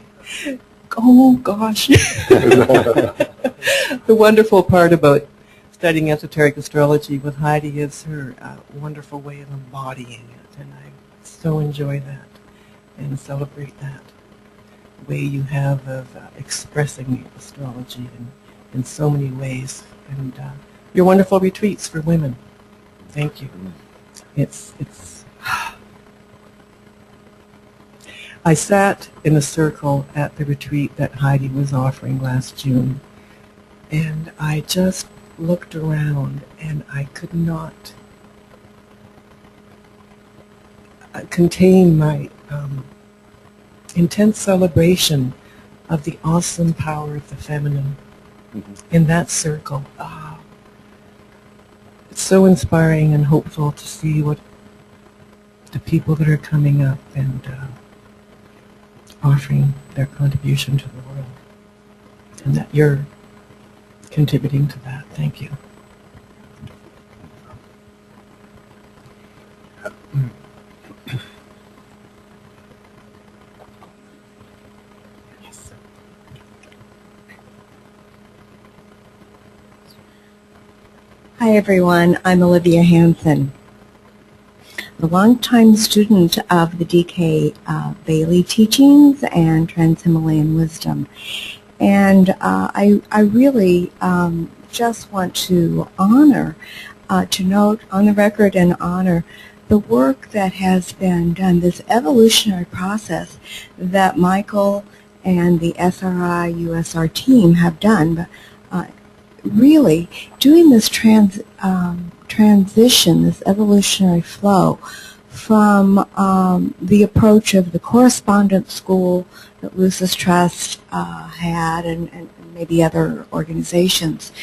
oh gosh. The wonderful part about studying esoteric astrology with Heidi is her wonderful way of embodying it. And I so enjoy that and celebrate that way you have of expressing astrology in so many ways. And your wonderful retreats for women. Thank you. It's I sat in a circle at the retreat that Heidi was offering last June, and I just looked around and I could not contain my intense celebration of the awesome power of the feminine in that circle. It's so inspiring and hopeful to see what the people that are coming up and offering their contribution to the world, and that you're contributing to that. Thank you. Hi everyone, I'm Olivia Hansen, a longtime student of the D.K. Bailey teachings and Trans-Himalayan wisdom. And I really just want to honor, to note on the record and honor the work that has been done, this evolutionary process that Michael and the SRI USR team have done. But, really doing this transition, this evolutionary flow from the approach of the correspondence school that Lucis Trust had and maybe other organizations,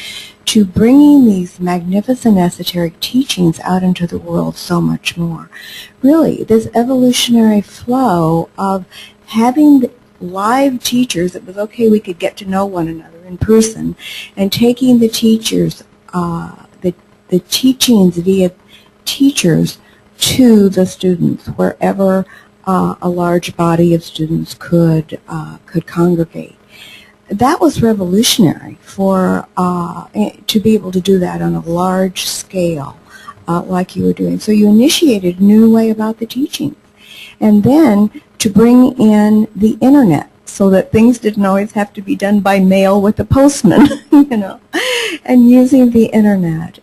to bringing these magnificent esoteric teachings out into the world so much more. Really, this evolutionary flow of having live teachers, it was okay we could get to know one another in person, and taking the teachers, the teachings via teachers to the students wherever a large body of students could congregate. That was revolutionary for to be able to do that on a large scale like you were doing. So you initiated a new way about the teachings. And then to bring in the internet so that things didn't always have to be done by mail with the postman, you know, and using the internet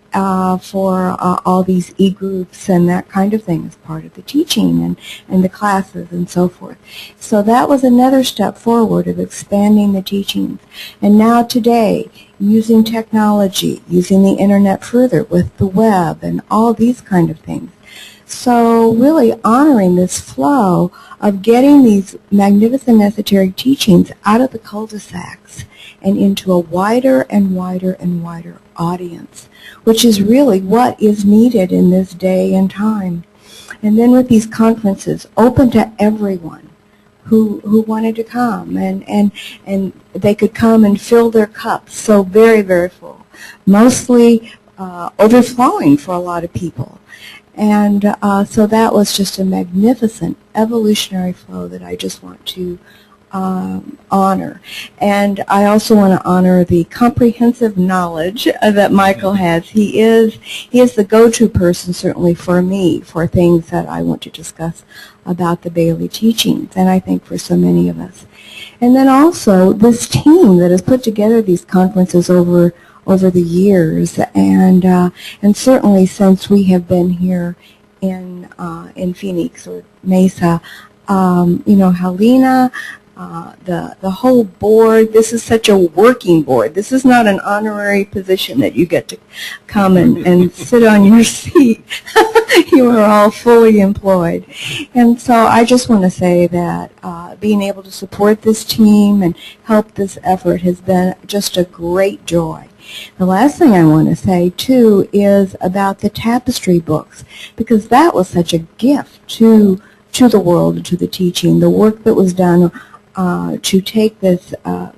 for all these e-groups and that kind of thing as part of the teaching and the classes and so forth. So that was another step forward of expanding the teachings. And now today, using technology, using the internet further with the web and all these kind of things. So really honoring this flow of getting these magnificent esoteric teachings out of the cul-de-sacs and into a wider and wider and wider audience, which is really what is needed in this day and time. And then with these conferences open to everyone who wanted to come, and they could come and fill their cups so very, very full, mostly overflowing for a lot of people. And so that was just a magnificent evolutionary flow that I just want to honor. And I also want to honor the comprehensive knowledge that Michael has. He is the go-to person, certainly for me, for things that I want to discuss about the Bailey teachings, and I think for so many of us. And then also this team that has put together these conferences over the years, and certainly since we have been here in Phoenix or Mesa, you know, Helena, the whole board. This is such a working board. This is not an honorary position that you get to come and sit on your seat. You are all fully employed. And so I just want to say that being able to support this team and help this effort has been just a great joy. The last thing I want to say, too, is about the tapestry books, because that was such a gift to the world and to the teaching. The work that was done to take this,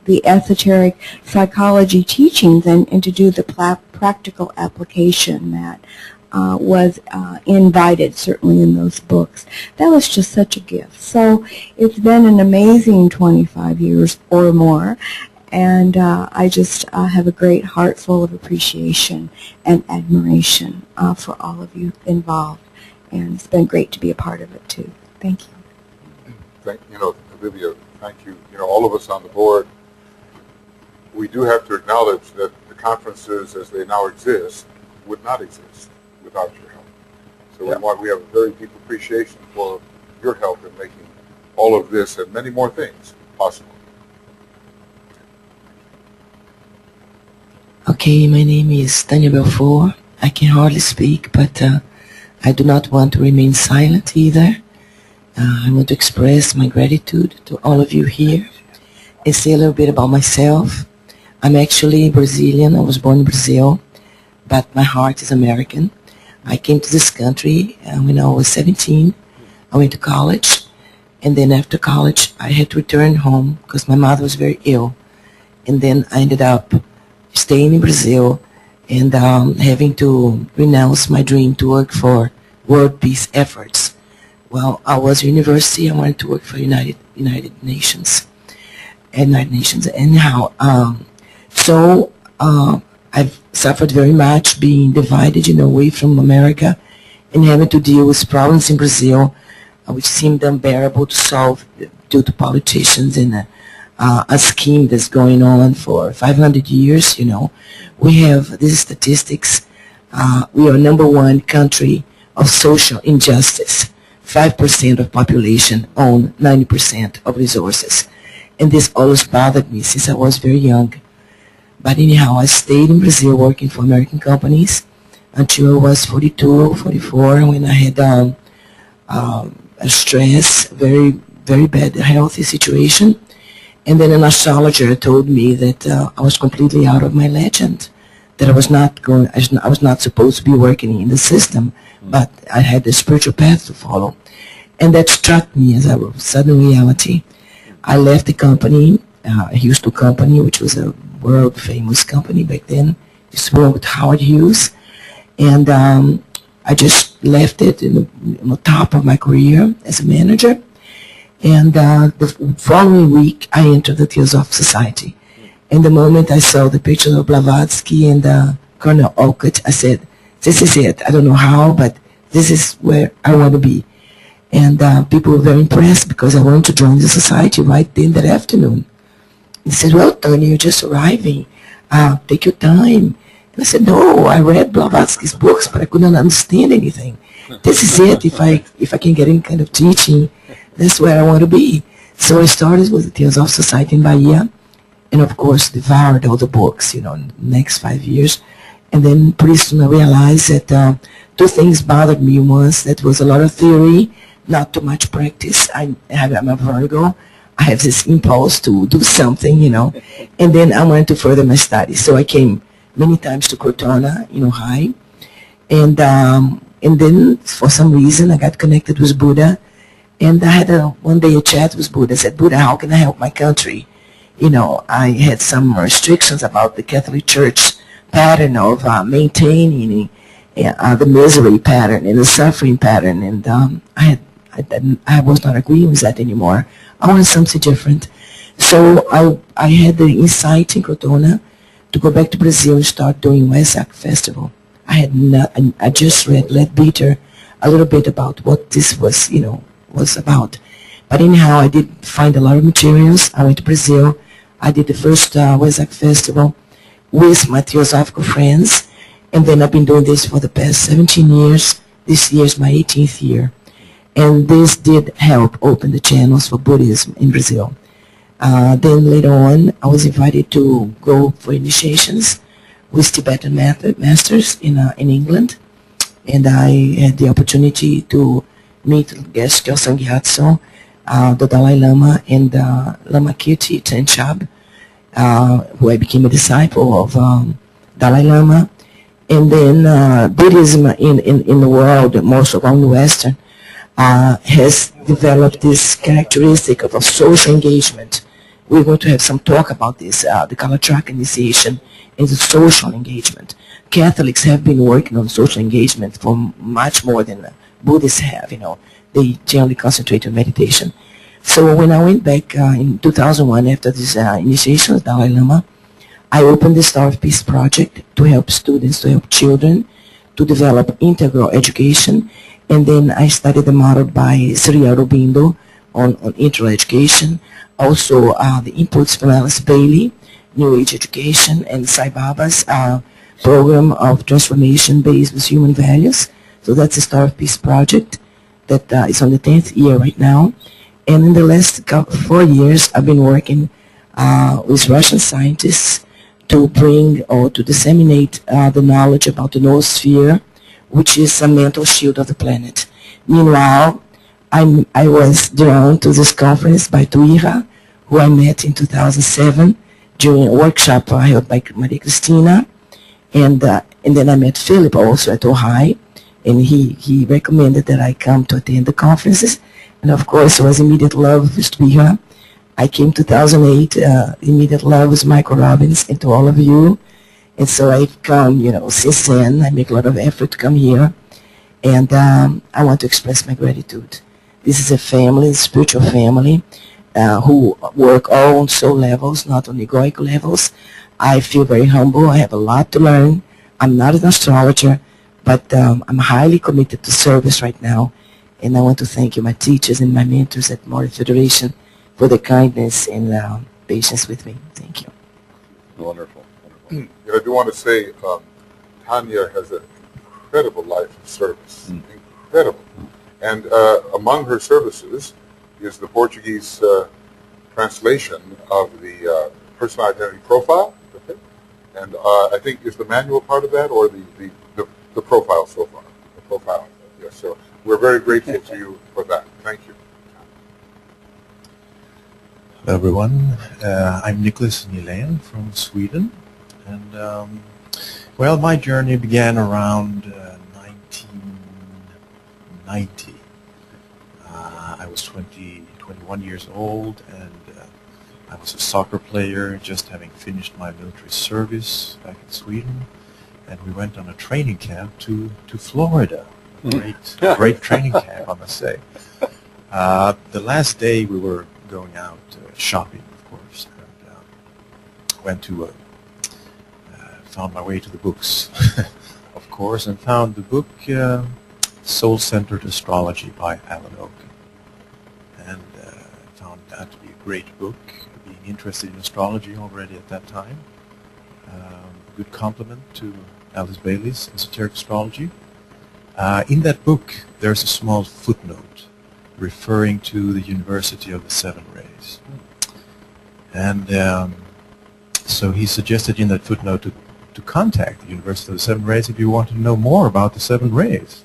the esoteric psychology teachings and to do the practical application that was invited, certainly in those books. That was just such a gift. So it's been an amazing 25 years or more. And I just have a great heart full of appreciation and admiration for all of you involved. And it's been great to be a part of it, too. Thank you. You know, Olivia, thank you. You know, all of us on the board, we do have to acknowledge that the conferences as they now exist would not exist without your help. So we have a very deep appreciation for your help in making all of this and many more things possible. Okay, my name is Tanya Belfort. I can hardly speak, but I do not want to remain silent either. I want to express my gratitude to all of you here and say a little bit about myself. I'm actually Brazilian. I was born in Brazil, but my heart is American. I came to this country when I was 17. I went to college, and then after college, I had to return home because my mother was very ill. And then I ended up staying in Brazil and having to renounce my dream to work for world peace efforts. Well, I was at university. I wanted to work for United Nations. Anyhow, so I I've suffered very much being divided, away from America and having to deal with problems in Brazil which seemed unbearable to solve due to politicians and a scheme that's going on for 500 years, We have these statistics. We are number one country of social injustice. 5% of population own 90% of resources. And this always bothered me since I was very young. But anyhow, I stayed in Brazil working for American companies until I was 42, 44, when I had a stress, very, very bad healthy situation. And then an astrologer told me that I was completely out of my legend, that I was not supposed to be working in the system, but I had a spiritual path to follow. And that struck me as a sudden reality. I left the company, Houston Company, which was a world famous company back then. I used to work with Howard Hughes. And I just left it in the top of my career as a manager. And the following week, I entered the Theosophical Society. And the moment I saw the picture of Blavatsky and Colonel Olcott, I said, this is it. I don't know how, but this is where I want to be. And people were very impressed because I wanted to join the society right then that afternoon. They said, well, Tony, you're just arriving. Take your time. And I said, no, I read Blavatsky's books, but I couldn't understand anything. This is it. If I can get any kind of teaching, that's where I want to be. So I started with the Theosophical Society in Bahia, and of course devoured all the books, in the next 5 years. And then pretty soon I realized that two things bothered me. Once, that was a lot of theory, not too much practice. I'm a Virgo. I have this impulse to do something, and then I wanted to further my studies. So I came many times to Cortona, high, and then for some reason I got connected with Buddha, and I had one day a chat with Buddha. I said, Buddha, how can I help my country? I had some restrictions about the Catholic Church pattern of maintaining the misery pattern and the suffering pattern, and I was not agreeing with that anymore. I wanted something different. So I had the insight in Cortona to go back to Brazil and start doing Wesak Festival. I just read Leadbeater a little bit about what this was, was about. But anyhow, I did find a lot of materials. I went to Brazil. I did the first Wesak Festival with my Theosophical friends, and then I've been doing this for the past 17 years. This year is my 18th year. And this did help open the channels for Buddhism in Brazil. Then later on, I was invited to go for initiations with Tibetan masters in England. And I had the opportunity to meet guest Gyaltsang Gyatso, the Dalai Lama, and Lama Kirti Tenchab, who I became a disciple of Dalai Lama. And then Buddhism in the world, most of all in the Western, has developed this characteristic of a social engagement. We're going to have some talk about this, the Kalatraka initiation and the social engagement. Catholics have been working on social engagement for much more than Buddhists have, They generally concentrate on meditation. So when I went back in 2001 after this initiation with Dalai Lama, I opened the Star of Peace project to help students, to help children, to develop integral education. And then I studied the model by Sri Aurobindo on integral education. Also the inputs from Alice Bailey, New Age Education, and Sai Baba's program of transformation based with human values. So that's the Star of Peace project that is on the 10th year right now. And in the last 4 years, I've been working with Russian scientists to bring or to disseminate the knowledge about the noosphere, which is a mental shield of the planet. Meanwhile, I was drawn to this conference by Tuira, who I met in 2007 during a workshop held by Maria Cristina, and then I met Philip also at Ojai, and he recommended that I come to attend the conferences, and of course it was immediate love with Tuira. I came 2008, immediate love with Michael Robbins, and to all of you. And so I've come, since then. I make a lot of effort to come here. And I want to express my gratitude. This is a family, a spiritual family. who work all on soul levels, not on egoic levels. I feel very humble. I have a lot to learn. I'm not an astrologer, but I'm highly committed to service right now. And I want to thank you, my teachers and my mentors at Morley Federation, for the kindness and patience with me. Thank you. Wonderful. I do want to say Tanya has an incredible life of service. Incredible. And among her services is the Portuguese translation of the personal identity profile. Okay. And I think is the manual part of that or the profile so far? The profile. Yes. So we're very grateful to you for that. Thank you. Hello everyone, I'm Nicholas Nylén from Sweden, and well, my journey began around 1990. I was 21 years old, and I was a soccer player, just having finished my military service back in Sweden, and we went on a training camp to Florida. Great training camp, I must say. The last day we were going out shopping, of course, and went to found my way to the books, of course, and found the book Soul-Centered Astrology by Alan Oken, and found that to be a great book, being interested in astrology already at that time. A good compliment to Alice Bailey's Esoteric Astrology. In that book, there's a small footnote referring to the University of the Seven Rays. And so he suggested in that footnote to contact the University of the Seven Rays if you want to know more about the Seven Rays.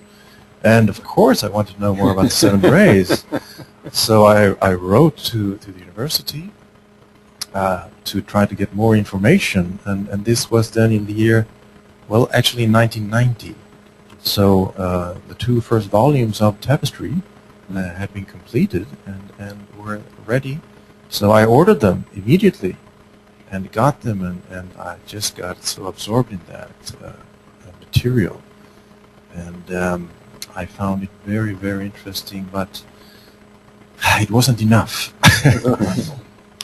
And of course I wanted to know more about the Seven Rays. So I wrote to the university to try to get more information. And this was then in the year, well, actually in 1990. So the two first volumes of Tapestry had been completed and were ready. So I ordered them immediately and got them, and I just got so absorbed in that material. And I found it very, very interesting, but it wasn't enough.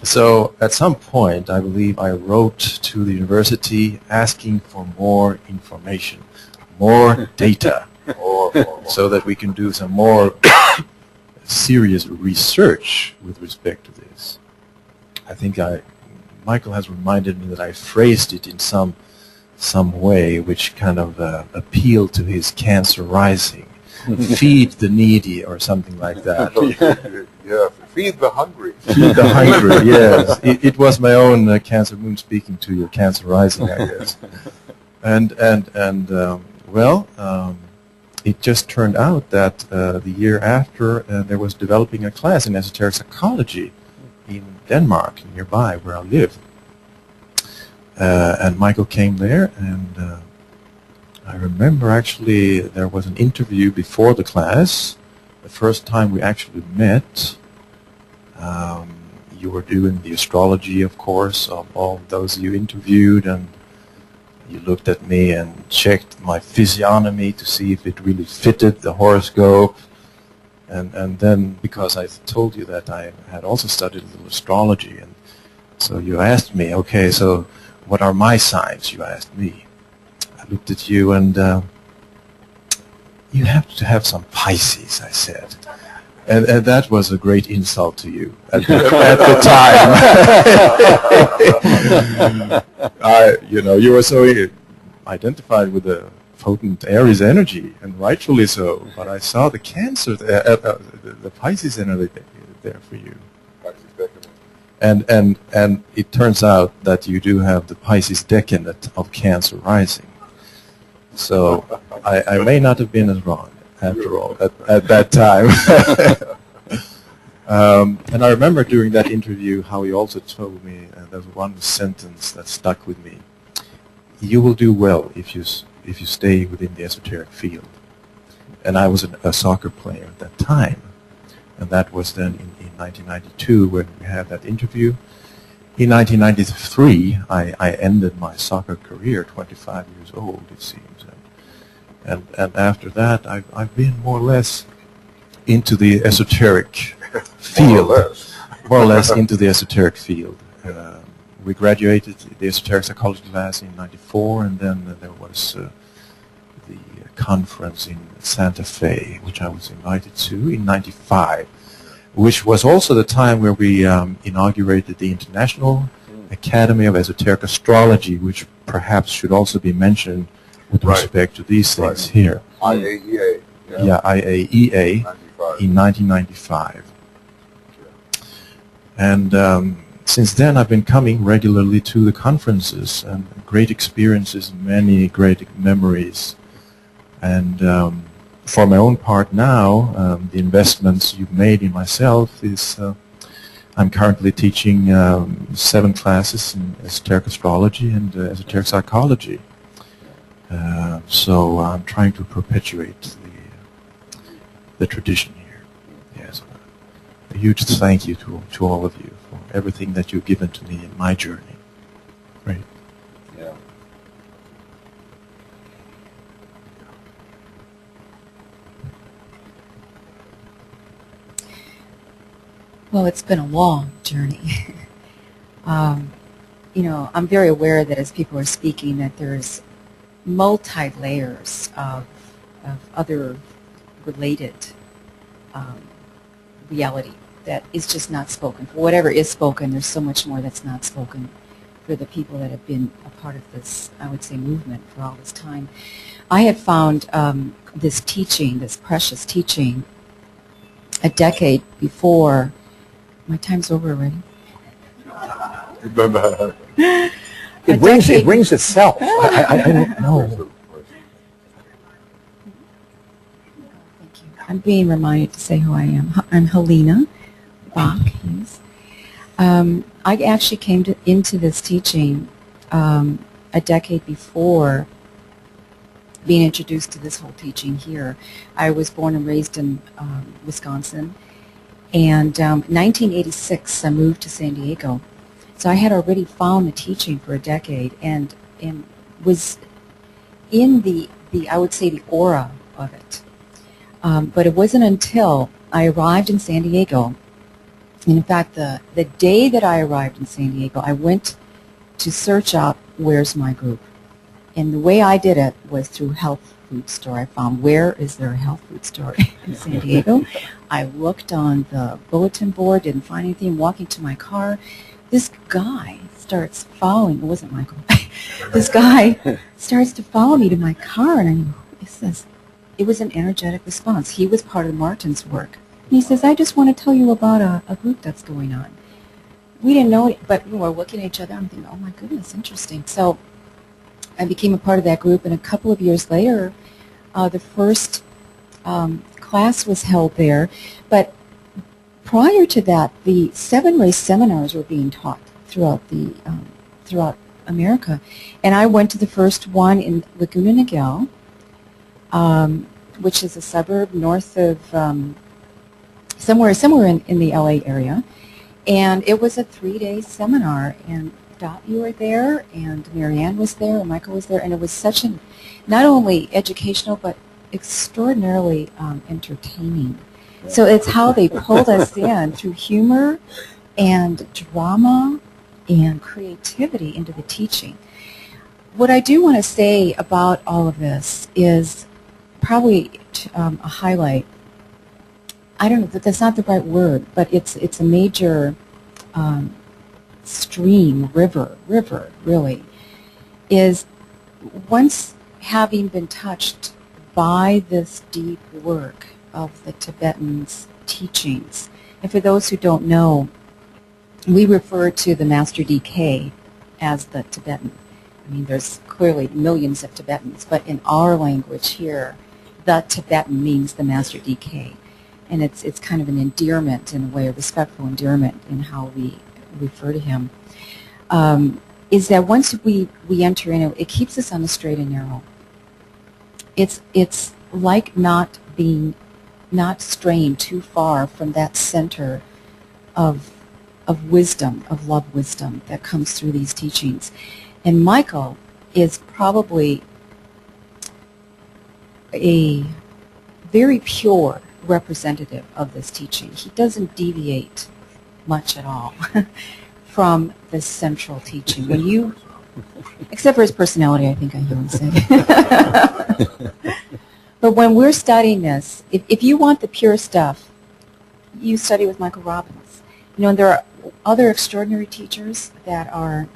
So at some point, I believe I wrote to the university asking for more information, more data, so that we can do some more serious research with respect to this. I think Michael has reminded me that I phrased it in some way which kind of appealed to his Cancer rising. Feed the needy or something like that. Yeah, feed the hungry. Feed the hungry, yes. It was my own Cancer moon speaking to your Cancer rising, I guess. And it just turned out that the year after there was developing a class in esoteric psychology in Denmark, nearby where I live. And Michael came there, and I remember actually there was an interview before the class. The first time we actually met, you were doing the astrology, of course, of all those you interviewed, and you looked at me and checked my physiognomy to see if it really fitted the horoscope. And then, because I told you that I had also studied a little astrology, and so you asked me, okay, so what are my signs? You asked me. I looked at you, and you have to have some Pisces, I said. And that was a great insult to you at the time. You were so identified with the potent Aries energy, and rightfully so. But I saw the Cancer, the Pisces energy there for you. And it turns out that you do have the Pisces decadent of Cancer rising. So I may not have been as wrong after all at that time. And I remember during that interview how he also told me, there was one sentence that stuck with me: you will do well if you stay within the esoteric field. And I was a soccer player at that time, and that was then in 1992 when we had that interview. In 1993, I ended my soccer career, 25 years old, it seems. And after that, I've been more or less into the esoteric field. more or less into the esoteric field. We graduated the esoteric psychology class in '94, and then there was the conference in Santa Fe, which I was invited to in '95, which was also the time where we inaugurated the International Academy of Esoteric Astrology, which perhaps should also be mentioned with respect to these things here. IAEA. Yeah, IAEA in 1995. And since then I've been coming regularly to the conferences, and great experiences, many great memories. And for my own part now, the investments you've made in myself is I'm currently teaching 7 classes in esoteric astrology and esoteric psychology. So I'm trying to perpetuate the tradition here. Yes. A huge thank you to all of you for everything that you've given to me in my journey. Great. Yeah. Well, it's been a long journey. You know, I'm very aware that as people are speaking that there's multi-layers of other related reality that is just not spoken. For whatever is spoken, there's so much more that's not spoken for the people that have been a part of this, I would say, movement for all this time. I had found this teaching, this precious teaching, a decade before. My time's over already. It rings itself. I don't know. I'm being reminded to say who I am. I'm Helena Bach. Yes. I actually came into this teaching a decade before being introduced to this whole teaching here. I was born and raised in Wisconsin, and in 1986 I moved to San Diego. So I had already found the teaching for a decade and was in the I would say the aura of it. But it wasn't until I arrived in San Diego, and in fact the day that I arrived in San Diego, I went to search out where's my group. And the way I did it was through health food store. I found where is there a health food store in San Diego. I looked on the bulletin board, didn't find anything, walking to my car. This guy starts following, it wasn't Michael, this guy starts to follow me to my car, and I knew, who is this? It was an energetic response. He was part of Martin's work. And he says, I just want to tell you about a group that's going on. We didn't know it, but we were looking at each other. I'm thinking, oh my goodness, interesting. So I became a part of that group, and a couple of years later, the first class was held there. But prior to that, the 7-ray seminars were being taught throughout America. And I went to the first one in Laguna Niguel, which is a suburb north of somewhere in the LA area. And it was a 3-day seminar, and Dot, you were there, and Marianne was there, and Michael was there, and it was such an, not only educational, but extraordinarily entertaining. So it's how they pulled us in through humor and drama and creativity into the teaching. What I do want to say about all of this is probably a highlight. I don't know, that's not the right word, but it's a major stream, river really, is once having been touched by this deep work of the Tibetans' teachings. And for those who don't know, we refer to the Master DK as the Tibetan. I mean, there's clearly millions of Tibetans, but in our language here, the Tibetan means the Master DK. And it's kind of an endearment in a way, a respectful endearment in how we refer to him. Is that once we enter in, it keeps us on the straight and narrow. It's like not straying too far from that center of wisdom, of love wisdom that comes through these teachings. And Michael is probably a very pure representative of this teaching. He doesn't deviate much at all from the central teaching. When you, except for his personality, I think I hear him say. But when we're studying this, if you want the pure stuff, you study with Michael Robbins. You know, and there are other extraordinary teachers that are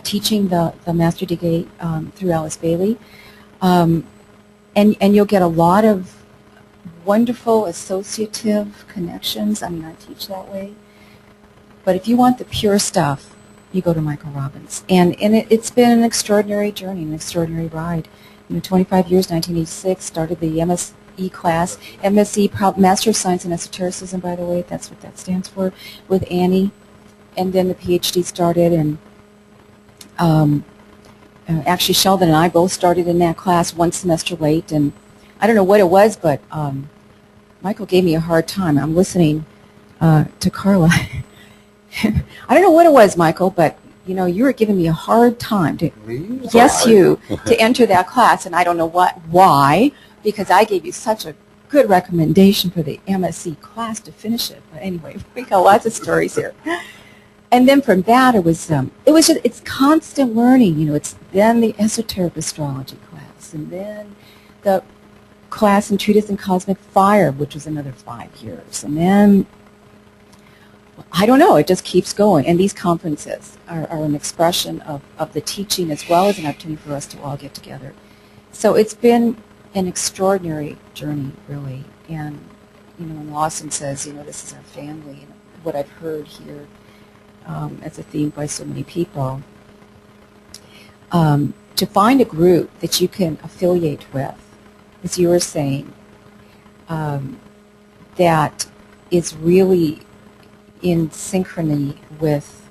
teaching the Master Degree through Alice Bailey. And you'll get a lot of wonderful associative connections. I mean, I teach that way. But if you want the pure stuff, you go to Michael Robbins. And it's been an extraordinary journey, an extraordinary ride. You know, 25 years, 1986, started the MSE class. MSE, Master of Science in Esotericism, by the way, that's what that stands for, with Annie. And then the PhD started, and actually Sheldon and I both started in that class one semester late. And I don't know what it was, but Michael gave me a hard time. I'm listening to Carla. I don't know what it was, Michael, but you know, you were giving me a hard time to to enter that class, and I don't know why, because I gave you such a good recommendation for the MSc class to finish it. But anyway, we got lots of stories here. And then from that, it was just, it's constant learning. You know, it's then the esoteric astrology class, and then the class in Treatise in Cosmic Fire, which was another 5 years, and then I don't know, it just keeps going. And these conferences are an expression of the teaching as well as an opportunity for us to all get together. So it's been an extraordinary journey, really. And, you know, when Lawson says, you know, this is our family, and what I've heard here as a theme by so many people, to find a group that you can affiliate with, as you were saying, that is really in synchrony with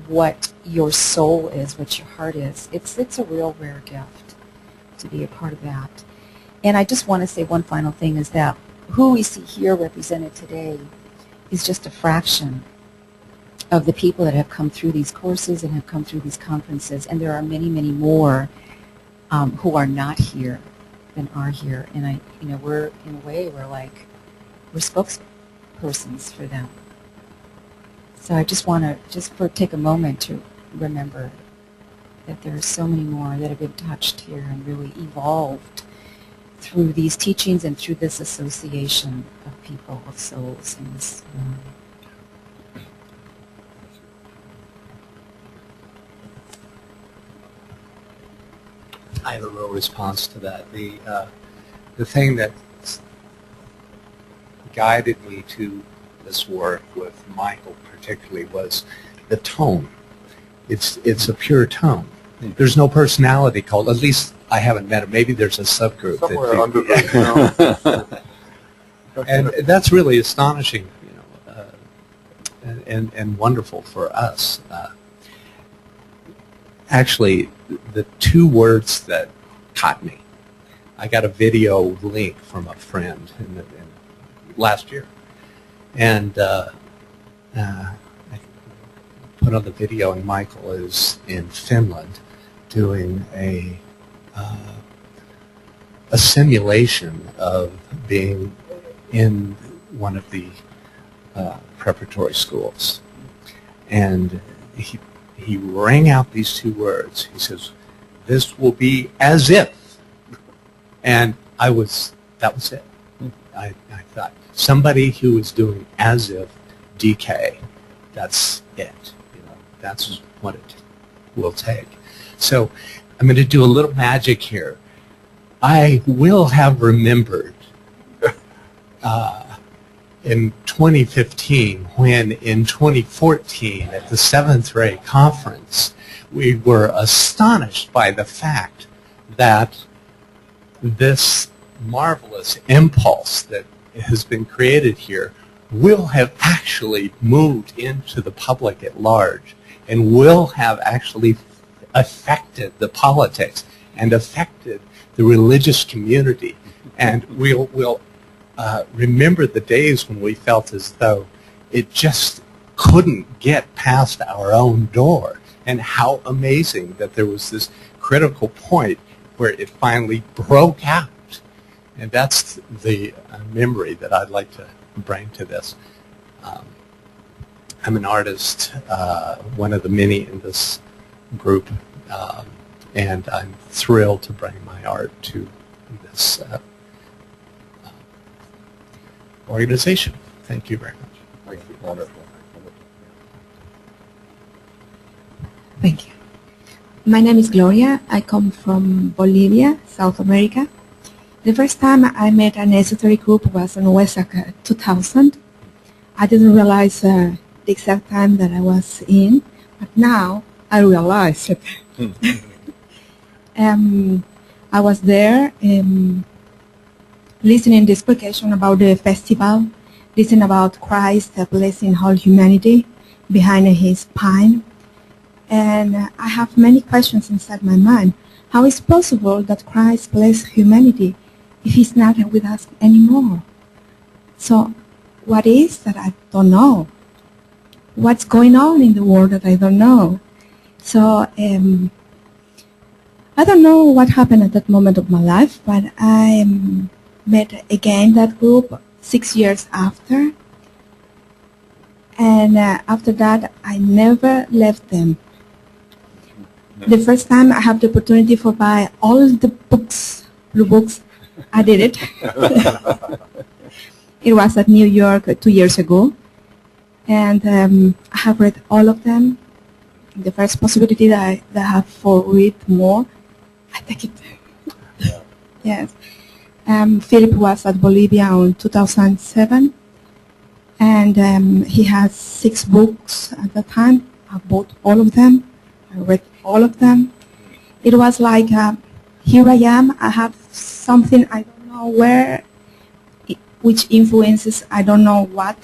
what your soul is, what your heart is. It's a real rare gift to be a part of that. And I just want to say one final thing is that who we see here represented today is just a fraction of the people that have come through these courses and have come through these conferences. And there are many, many more who are not here than are here. And we're, in a way, we're spokespersons for them. So I just want to take a moment to remember that there are so many more that have been touched here and really evolved through these teachings and through this association of people, of souls in this room. I have a little response to that. The thing that guided me to this work with Michael particularly was the tone. It's a pure tone. There's no personality cult. At least I haven't met him. Maybe there's a subgroup. Somewhere under the and that's really astonishing, you know, and wonderful for us. Actually, the two words that caught me, I got a video link from a friend last year. And I put on the video, and Michael is in Finland doing a simulation of being in one of the preparatory schools. And he rang out these two words. He says, "This will be as if." And that was it. I thought, somebody who is doing as if DK, that's it. You know, that's what it will take. So I'm going to do a little magic here. I will have remembered in 2015 when in 2014 at the 7th Ray Conference we were astonished by the fact that this marvelous impulse that has been created here will have actually moved into the public at large and will have actually affected the politics and affected the religious community. And we'll remember the days when we felt as though it just couldn't get past our own door, and how amazing that there was this critical point where it finally broke out. And that's the memory that I'd like to bring to this. I'm an artist, one of the many in this group, and I'm thrilled to bring my art to this organization. Thank you very much. Thank you. Wonderful. Thank you. My name is Gloria. I come from Bolivia, South America. The first time I met an esoteric group was in Huesaca, 2000. I didn't realize the exact time that I was in, but now I realize it. I was there listening to the explication about the festival, listening about Christ blessing all humanity behind his pine. And I have many questions inside my mind. How is it possible that Christ bless humanity if he's not with us anymore? So what is that I don't know? What's going on in the world that I don't know? So I don't know what happened at that moment of my life, but I met again that group 6 years after. And after that, I never left them. The first time I had the opportunity for buy all the books, blue books, I did it. It was at New York 2 years ago. And I have read all of them. The first possibility that I have for read more, I take it. Yes. Philip was at Bolivia in 2007. And he has 6 books at the time. I bought all of them. I read all of them. It was like, here I am, I have something, I don't know where, which influences, I don't know what,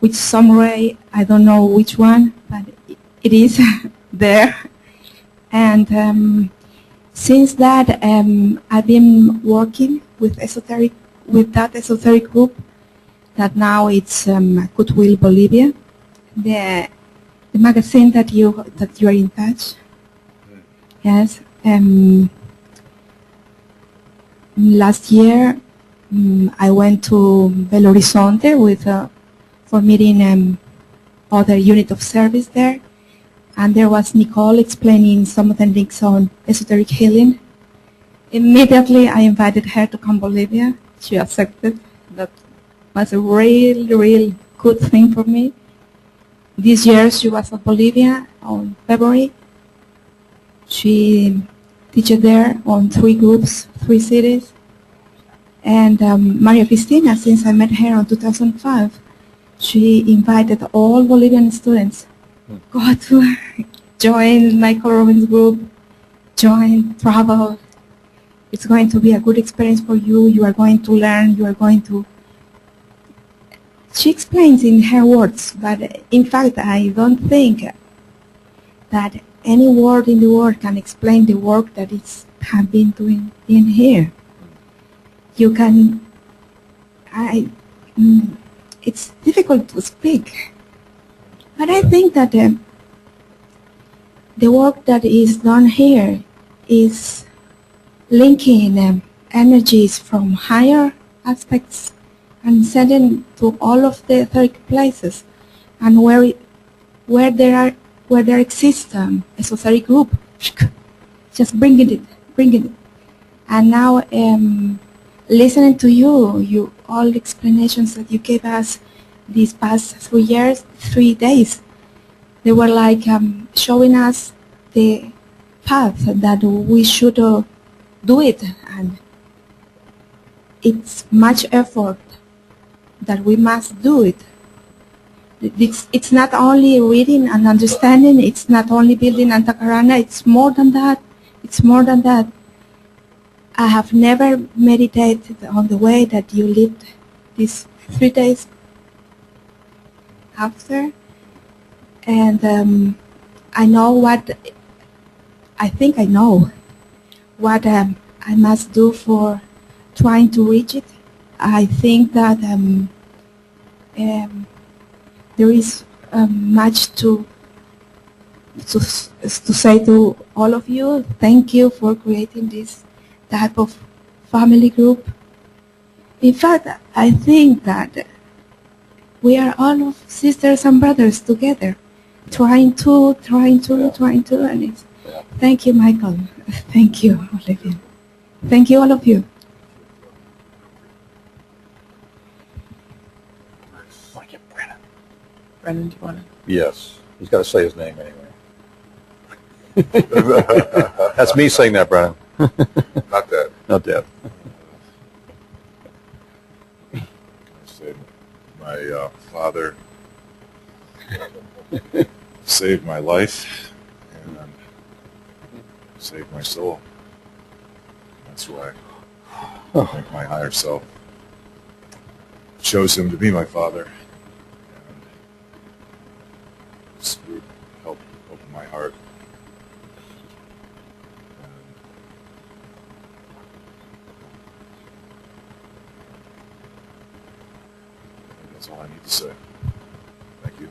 which summary, I don't know which one, but it is there. And since that, I've been working with that esoteric group, that now it's Goodwill Bolivia, the magazine that you are in touch. Yes. Last year, I went to Belo Horizonte for meeting other unit of service there, and there was Nicole explaining some of the links on esoteric healing. Immediately, I invited her to come to Bolivia. She accepted. That was a real good thing for me. This year, she was at Bolivia on February. She teaches there on 3 groups, 3 cities. And Maria Cristina, since I met her in 2005, she invited all Bolivian students go to join Michael Robbins group, join, travel. It's going to be a good experience for you. You are going to learn. You are going to... She explains in her words, but in fact, I don't think that any word in the world can explain the work that it's have been doing in here. You can, it's difficult to speak, but I think that the work that is done here is linking energies from higher aspects and sending to all of the etheric places, and where there exists esoteric group, just bringing it. And now listening to you all the explanations that you gave us these past 3 days, they were like showing us the path that we should do it, and it's much effort that we must do it. It's not only reading and understanding, it's not only building Antakarana, it's more than that. It's more than that. I have never meditated on the way that you lived these 3 days after. And I know what, I think I know what I must do for trying to reach it. I think that there is much to say to all of you. Thank you for creating this type of family group. In fact, I think that We are all of sisters and brothers together, trying to, and it's, thank you, Michael. Thank you, Olivia. Thank you, all of you. Brennan, do you want to? Yes. He's got to say his name anyway. That's me saying that, Brennan. Not that. Not that. I said, my father saved my life and saved my soul. That's why I think my higher self chose him to be my father. And this group helped open my heart. That's all I need to say. Thank you.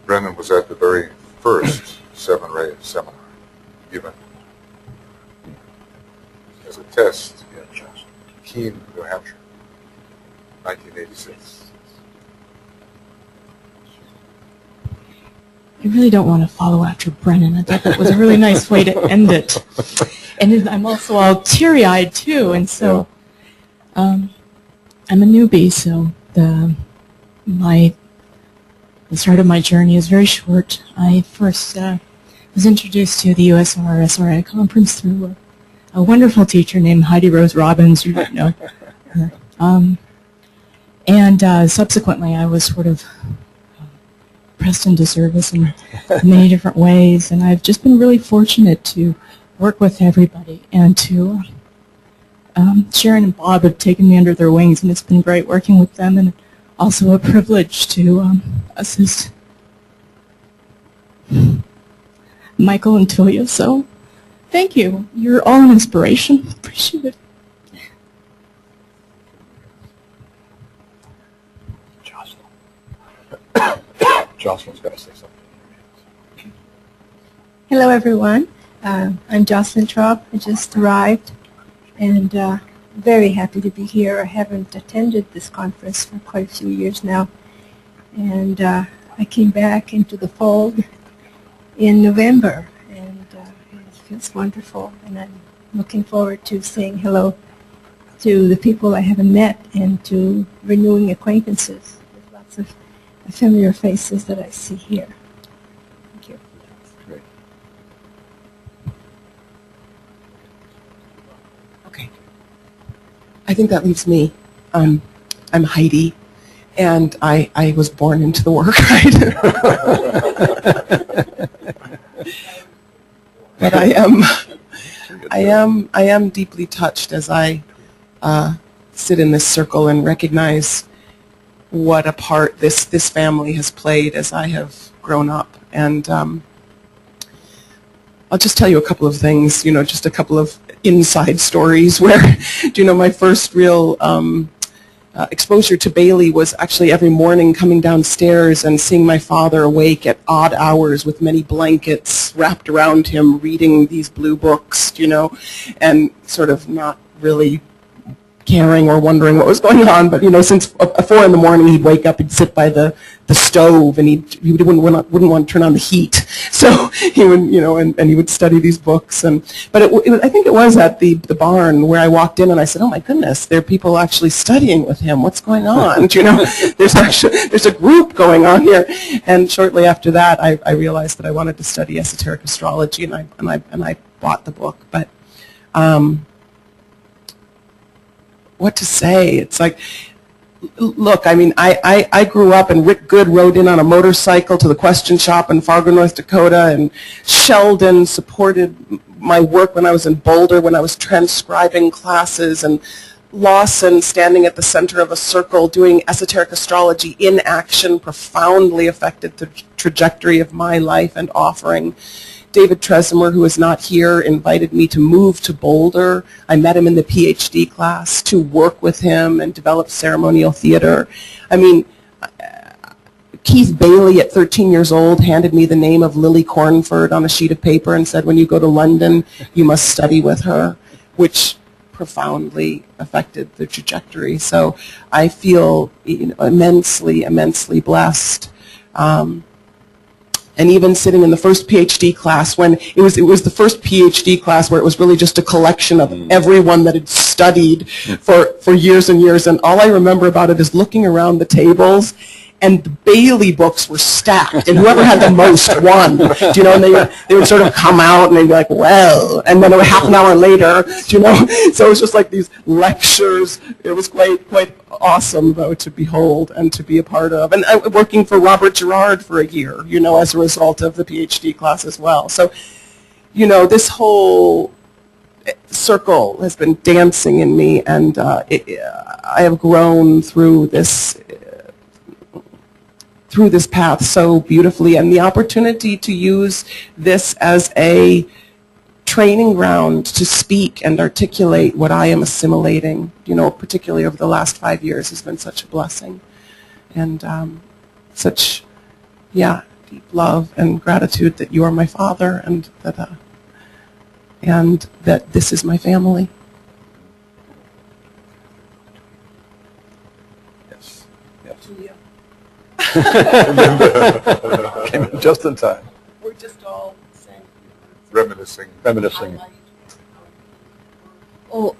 Brennan was at the very first Seven Ray seminar given as a test in Keene, New Hampshire, 1986. I really don't want to follow after Brennan. I thought that was a really nice way to end it. And then I'm also all teary-eyed too, and so I'm a newbie, so the start of my journey is very short. I first was introduced to the USR SRI conference through a wonderful teacher named Heidi Rose Robbins. You might know her. And subsequently, I was sort of pressed into service in many different ways, and I've just been really fortunate to work with everybody, and to Sharon and Bob have taken me under their wings, and it's been great working with them, and also a privilege to assist Michael and Tulia. So thank you. You're all an inspiration. Appreciate it. Jocelyn's got to say something. Hello, everyone. I'm Jocelyn Traub. I just arrived, and very happy to be here. I haven't attended this conference for quite a few years now, and I came back into the fold in November, and it feels wonderful, and I'm looking forward to saying hello to the people I haven't met and to renewing acquaintances with lots of familiar faces that I see here. Thank you. Great. Okay. I think that leaves me. I'm Heidi, and I was born into the work, right? But I am deeply touched as I sit in this circle and recognize what a part this family has played as I have grown up. And I'll just tell you a couple of things, just a couple of inside stories where, my first real exposure to Bailey was actually every morning coming downstairs and seeing my father awake at odd hours with many blankets wrapped around him, reading these blue books, and sort of not really caring or wondering what was going on, but since 4 in the morning he'd wake up, he'd sit by the stove, and he wouldn't want to turn on the heat, so he would and he would study these books. But I think it was at the barn where I walked in and I said, oh my goodness, there are people actually studying with him. What's going on? There's a group going on here. And shortly after that, I realized that I wanted to study esoteric astrology, and I bought the book. But what to say? It's like, look, I grew up, and Rick Good rode in on a motorcycle to the question shop in Fargo, North Dakota, and Sheldon supported my work when I was in Boulder, when I was transcribing classes, and Lawson standing at the center of a circle doing esoteric astrology in action profoundly affected the trajectory of my life and offering. David Trezemer, who is not here, invited me to move to Boulder. I met him in the PhD class to work with him and develop ceremonial theater. Keith Bailey at 13 years old handed me the name of Lily Cornford on a sheet of paper and said, when you go to London, you must study with her, which profoundly affected the trajectory. So I feel immensely, immensely blessed. And even sitting in the first PhD class, when it was the first PhD class where it was really just a collection of everyone that had studied for years and years, and all I remember about it is looking around the tables, and the Bailey books were stacked, and whoever had the most won. And they would sort of come out, and they'd be like, well, and then half an hour later, so it was just like these lectures. It was quite awesome, though, to behold and to be a part of. And working for Robert Gerard for a year, as a result of the PhD class as well. So, this whole circle has been dancing in me, and I have grown through this path so beautifully, and the opportunity to use this as a training ground to speak and articulate what I am assimilating, particularly over the last 5 years, has been such a blessing. And such, deep love and gratitude that you are my father, and that this is my family. Yes. Came in just in time. We're just all saying. Reminiscing. Oh.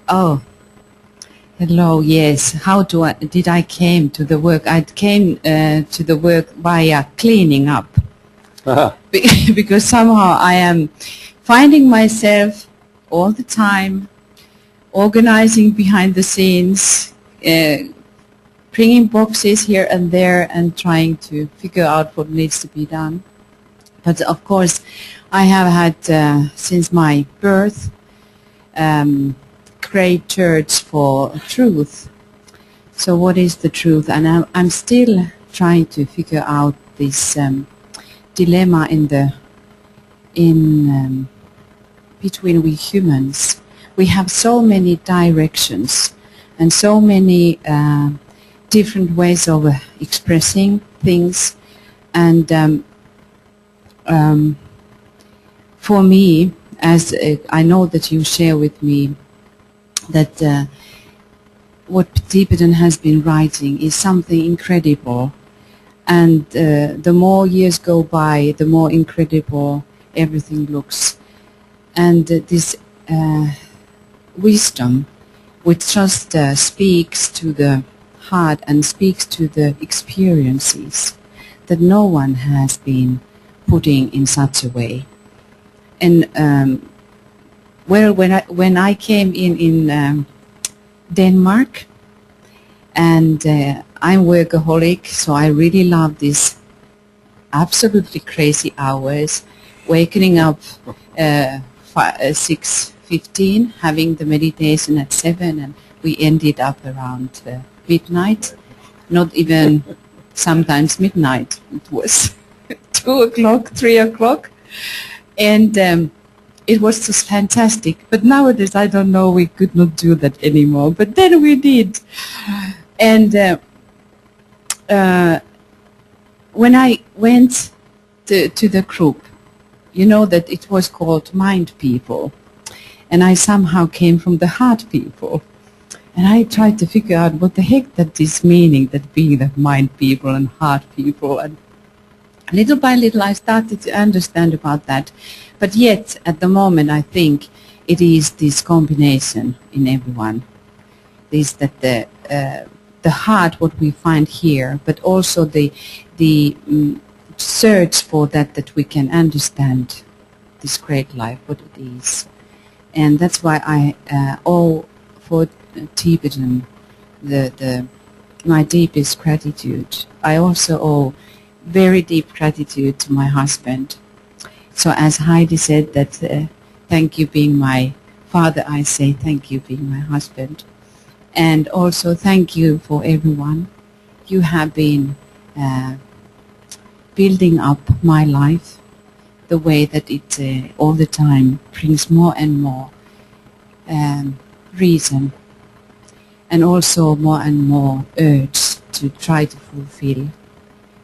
Hello, yes. How did I came to the work? I came to the work via cleaning up. Because somehow I am finding myself all the time, organizing behind the scenes, bringing boxes here and there and trying to figure out what needs to be done. But of course, I have had, since my birth, great search for truth. So what is the truth? And I'm still trying to figure out this dilemma between we humans. We have so many directions and so many different ways of expressing things, and for me, as I know that you share with me that what Tibetan has been writing is something incredible, and the more years go by, the more incredible everything looks, and this wisdom which just speaks to the heart and speaks to the experiences that no one has been putting in such a way. And well, when I came in Denmark, and I'm workaholic, so I really love these absolutely crazy hours, waking up 6:15, having the meditation at 7, and we ended up around midnight, not even sometimes midnight. It was 2 o'clock, 3 o'clock, and it was just fantastic. But nowadays, I don't know, we could not do that anymore. But then we did. And when I went to the group, you know that it was called Mind People. And I somehow came from the Heart People. And I tried to figure out what the heck that is meaning, that being the Mind People and Heart People. And little by little I started to understand about that. But yet, at the moment, I think it is this combination in everyone. Is that the heart, what we find here, but also the search for that we can understand this great life, what it is. And that's why I owe for Tibetan my deepest gratitude. I also owe very deep gratitude to my husband. So as Heidi said that thank you being my father, I say thank you being my husband. And also thank you for everyone. You have been building up my life the way that it all the time brings more and more reason, and also more and more urge to try to fulfill.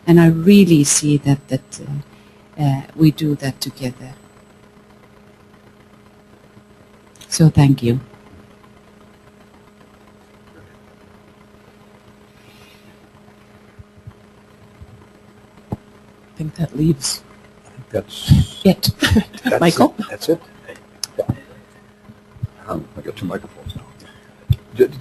And I really see that we do that together. So thank you. think that leaves That's it. That's Michael? That's it? Yeah. I got two microphones now.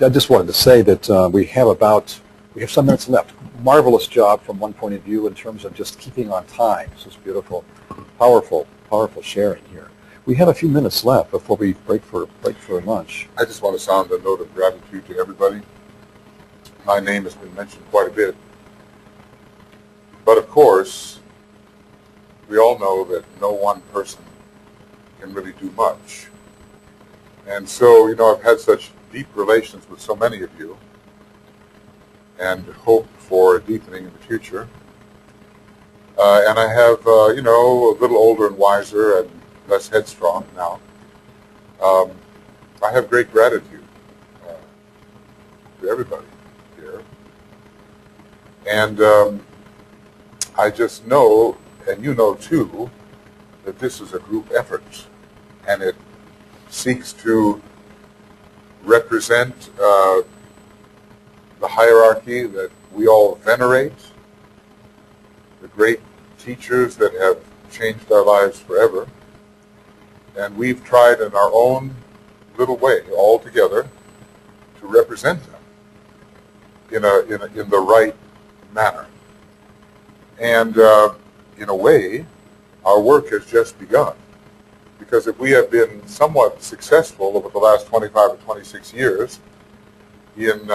I just wanted to say that we have some minutes left. Marvelous job from one point of view in terms of just keeping on time. This is beautiful, powerful sharing here. We have a few minutes left before we break for lunch. I just want to sound a note of gratitude to everybody. My name has been mentioned quite a bit. But of course, we all know that no one person can really do much. And so, I've had such deep relations with so many of you and hope for deepening in the future. And I have, a little older and wiser and less headstrong now. I have great gratitude to everybody here. And I just know, and you know too, that this is a group effort, and it seeks to represent the hierarchy that we all venerate, the great teachers that have changed our lives forever, and we've tried in our own little way, all together, to represent them in the right manner. And in a way, our work has just begun. Because if we have been somewhat successful over the last 25 or 26 years in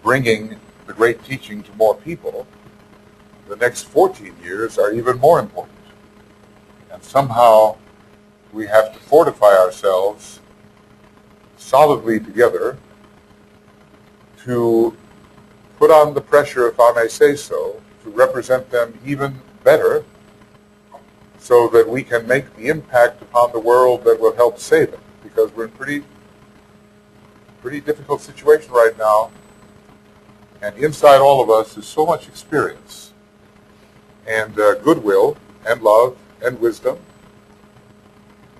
bringing the great teaching to more people, the next 14 years are even more important. And somehow we have to fortify ourselves solidly together to put on the pressure, if I may say so, to represent them even better, so that we can make the impact upon the world that will help save it. Because we're in a pretty difficult situation right now, and inside all of us is so much experience, and goodwill, and love, and wisdom,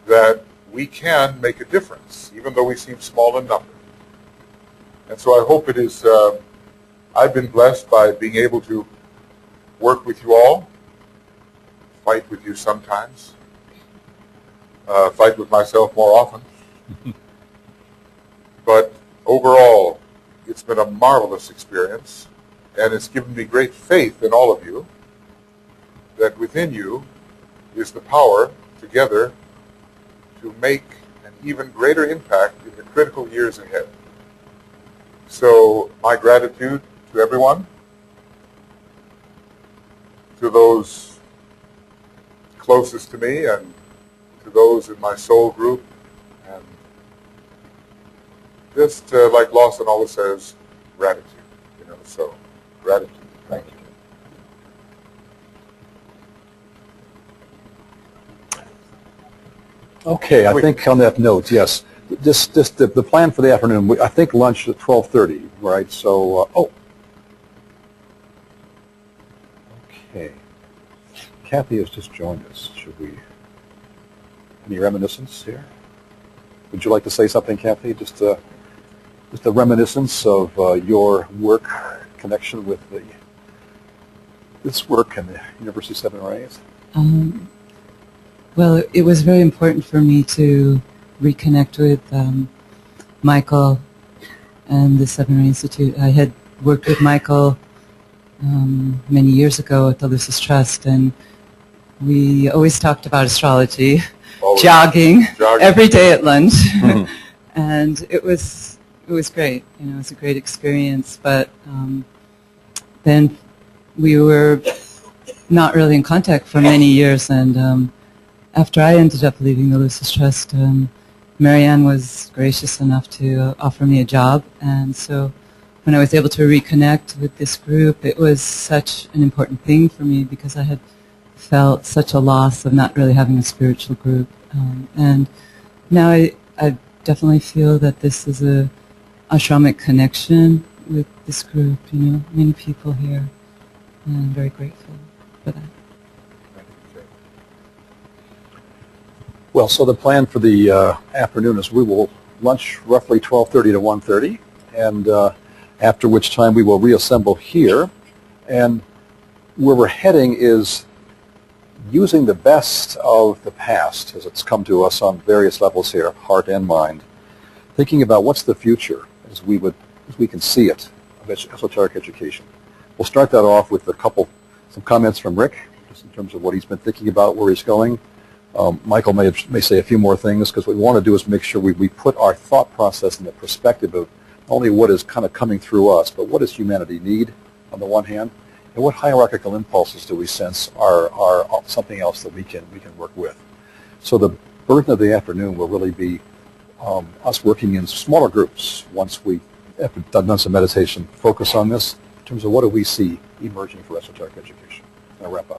that we can make a difference, even though we seem small in number. And so I hope it is, I've been blessed by being able to work with you all, fight with you sometimes, fight with myself more often. But overall, it's been a marvelous experience, and it's given me great faith in all of you, that within you is the power together to make an even greater impact in the critical years ahead. So my gratitude to everyone, to those closest to me and to those in my soul group, and just like Lawson always says, gratitude, so gratitude. Thank you. Okay, I think on that note, yes, just the plan for the afternoon, I think lunch at 12:30, right? So, okay. Kathy has just joined us. Should we, any reminiscence here? Would you like to say something, Kathy? Just a reminiscence of your work connection with this work and the University of Seven Rays? Well, it was very important for me to reconnect with Michael and the Seven Ray Institute. I had worked with Michael many years ago at the Lucis Trust, and we always talked about astrology, jogging every day at lunch, and it was great. It was a great experience. But then we were not really in contact for many years, and after I ended up leaving the Lucis Trust, Marianne was gracious enough to offer me a job, and so when I was able to reconnect with this group, it was such an important thing for me because I had felt such a loss of not really having a spiritual group. And now I definitely feel that this is a ashramic connection with this group, many people here, and I'm very grateful for that. Well, so the plan for the afternoon is we will lunch roughly 12:30 to 1:30, and after which time we will reassemble here. And where we're heading is using the best of the past as it's come to us on various levels here, heart and mind, thinking about what's the future as we can see it of esoteric education. We'll start that off with some comments from Rick, just in terms of what he's been thinking about, where he's going. Michael may say a few more things, because what we want to do is make sure we put our thought process in the perspective of not only what is kind of coming through us, but what does humanity need on the one hand, and what hierarchical impulses do we sense are something else that we can work with. So the burden of the afternoon will really be us working in smaller groups once we have done some meditation, focus on this in terms of what do we see emerging for esoteric education. I'll wrap up.